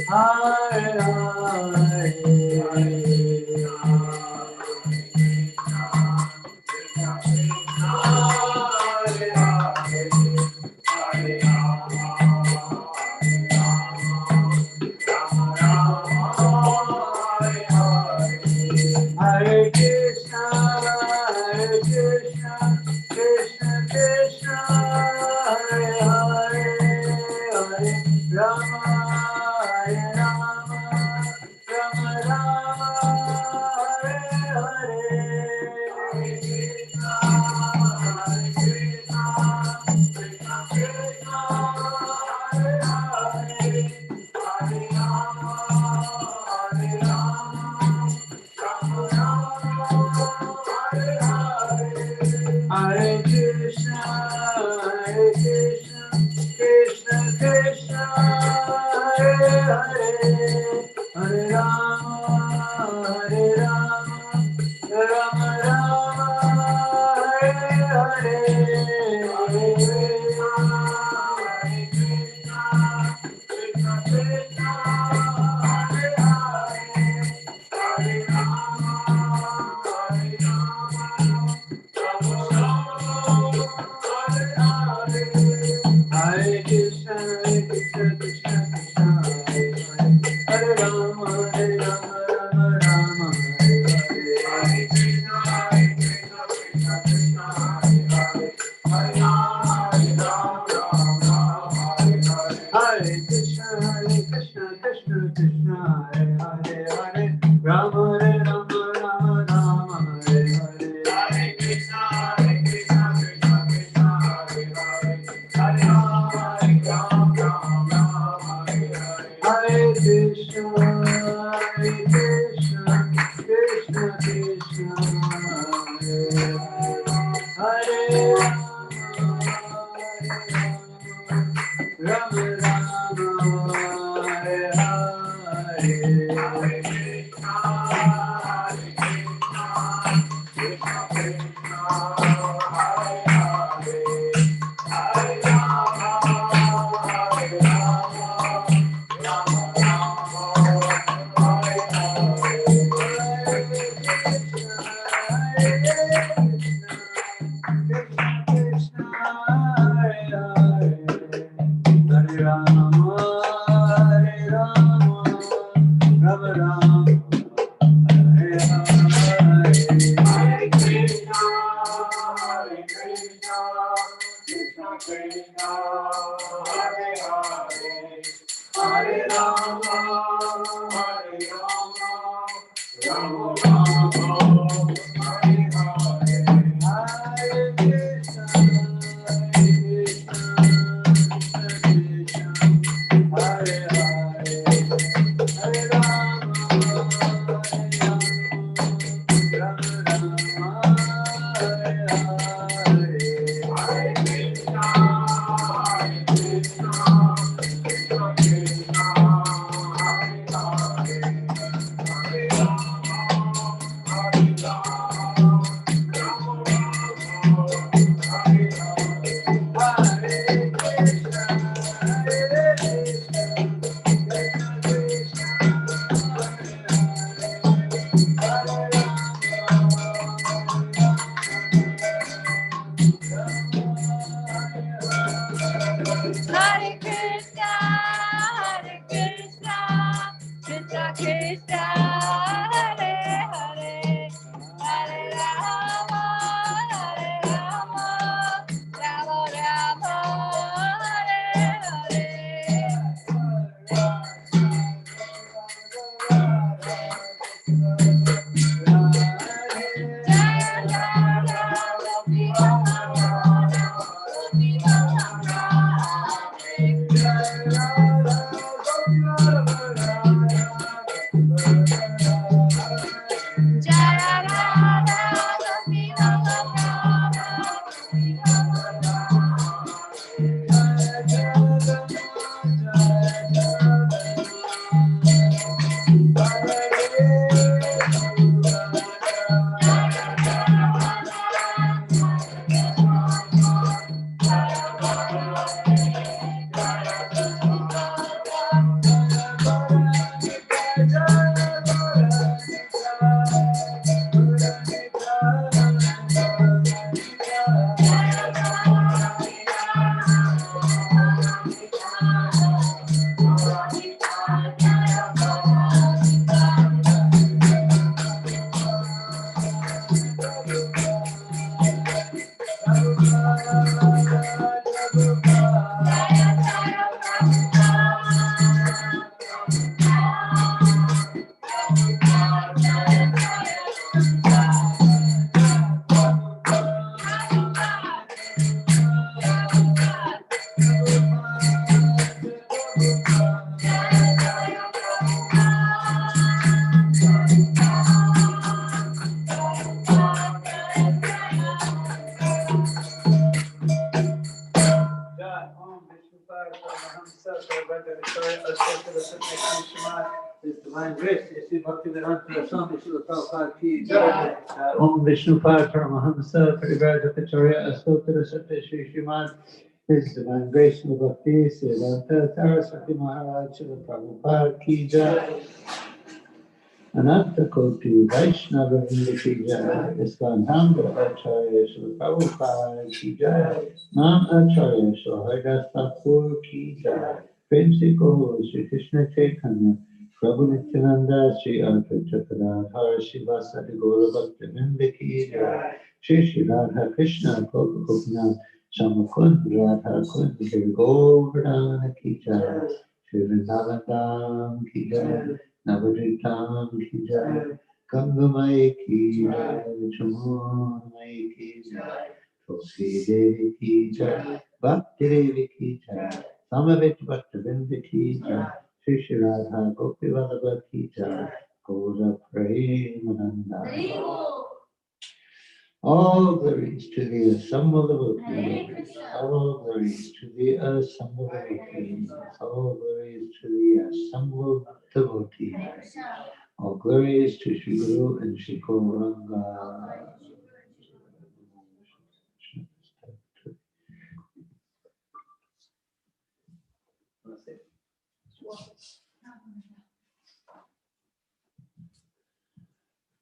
Hare Hare. Hare Krishna, Hare Krishna, Krishna Krishna, Hare Hare, Hare Rama, Hare Rama, Rama Rama, Hare Hare. Hare Krishna, Hare Krishna, Krishna Krishna, Hare Hare, Hare Rama, Hare Rama. Hare Krishna, Hare Krishna, Krishna Krishna, Hare Hare, Hare Rama, Hare Rama, Rama Rama, Hare Hare, Hare Krishna, Hare Krishna, Krishna Krishna, Hare Hare, Hare Rama, Hare Rama. Hare Krishna, Krishna Krishna, Hare Rama, Hare Rama, Rama Rama, Hare Hare. Hare Krishna, Krishna Krishna, Hare Hare, Hare Rama, Hare Rama, Rama Rama, Hare Hare. Hare Krishna, Krishna Krishna, Hare Hare, Hare Rama, Hare Rama, Rama Rama, Hare Hare. Hare Krishna, Krishna Krishna, Hare Hare, Hare Rama, Hare Rama, Rama Rama, Hare Hare. Hare Krishna, Krishna Krishna, Hare Hare, Rama Rama, Hare Hare. Hare Krishna, Krishna Krishna, Hare Hare, Hare Rama, Hare Rama, Rama Rama, Hare Hare. Hare Krishna, Krishna, Hare Hare, Hare Rama, Hare Rama, Rama Rama, Hare Hare. Hare Krishna, Krishna Krishna, Hare Hare, Hare Rama, Hare Rama, Rama Rama, Hare Hare. Hare Krishna, Krishna Krishna, Hare Hare, Hare Rama, Hare Rama, Rama Rama, Hare Hare. Hare Krishna, Krishna Krishna, Hare Hare, Hare Rama, Hare Rama, Rama Rama, Hare Hare. Hare Krishna, Hare Krishna, Krishna Krishna, Hare Hare Krishna, Krishna Krishna, Hare Hare, Hare Rama, Rama Rama, Hare Hare. Jaya Jaya Gopi Gopi Gopi Gopi His divine grace, Sri Bhaktivedanta Swami Srila Prabhupada ki jai. Om Vishnu Pada Paramahamsa Parivrajapacharya Astotara Satya Shri Srimad. His divine grace and bhakti, Siddhanta Saraswati Maharaj Srila Prabhupada ki jai. Ananta Koti Vaishnava Vrinda ki jai. Iskan Hamda Acharya Srila Prabhupada ki jai. Nam Acharya Srila Haridas Thakur ki jai. Prem Se Kaho Shri Krishna Chaitanya Prabhu Nityananda Shri Advaita Gadadhar Srivasadi Gaura Bhakta Vrinda ki jai. Shri Shri Radha Krishna Gopa Gopinath Shamakund Radha Kund Shri Govardhana ki jai. Shri Vrindavan Dham ki jai. Navadvitam ki jai. Gangamai ki jai. Chamunamai ki jai. Tulsi Devi ki jai. Bhakti Devi ki jai. Samavit Bhakta Vrinda ki jai. Shri Shri Radha Gopi Vallabha ki jai. Gaura Premananda. All glories to the assembled devotees. All glories to the assembled devotees. All glories to the assembled devotees. All glories to Sri Guru and Sri Gauranga.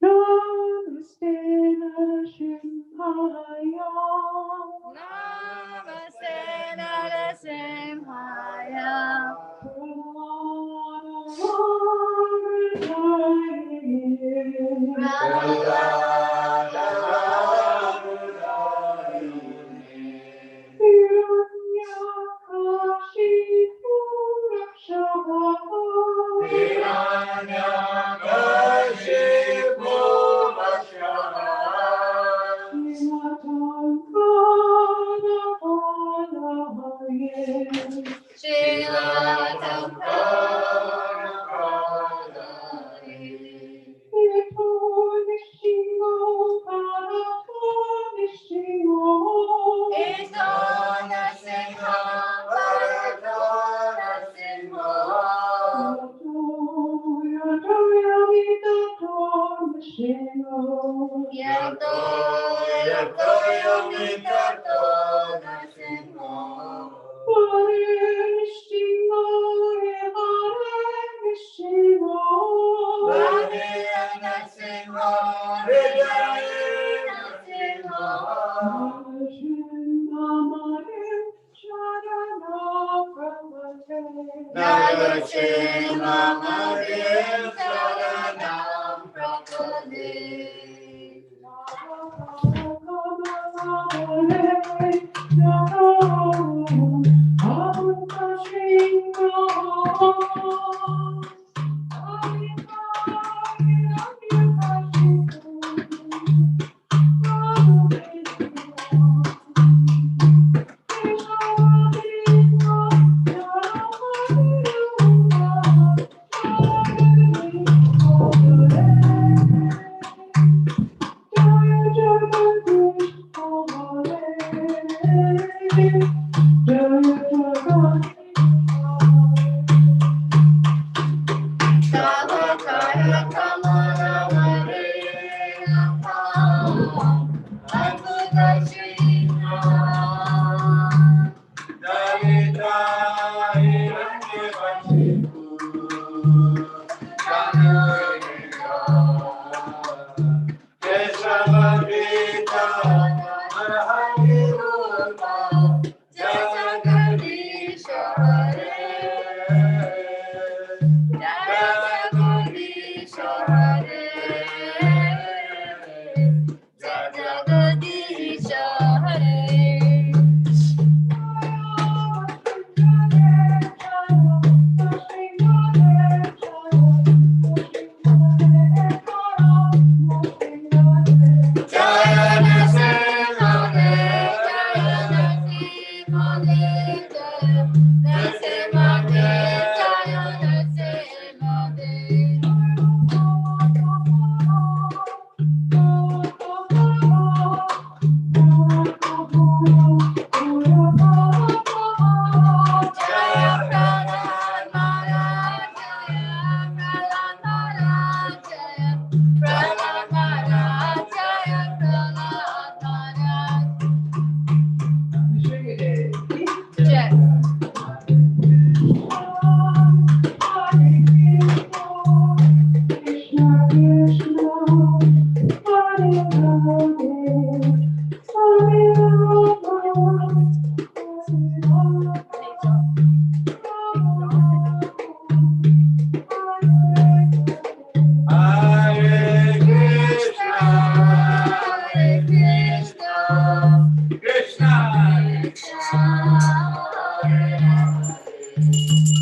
Namaste Narasimhaya. Namaste Narasimhaya. Hare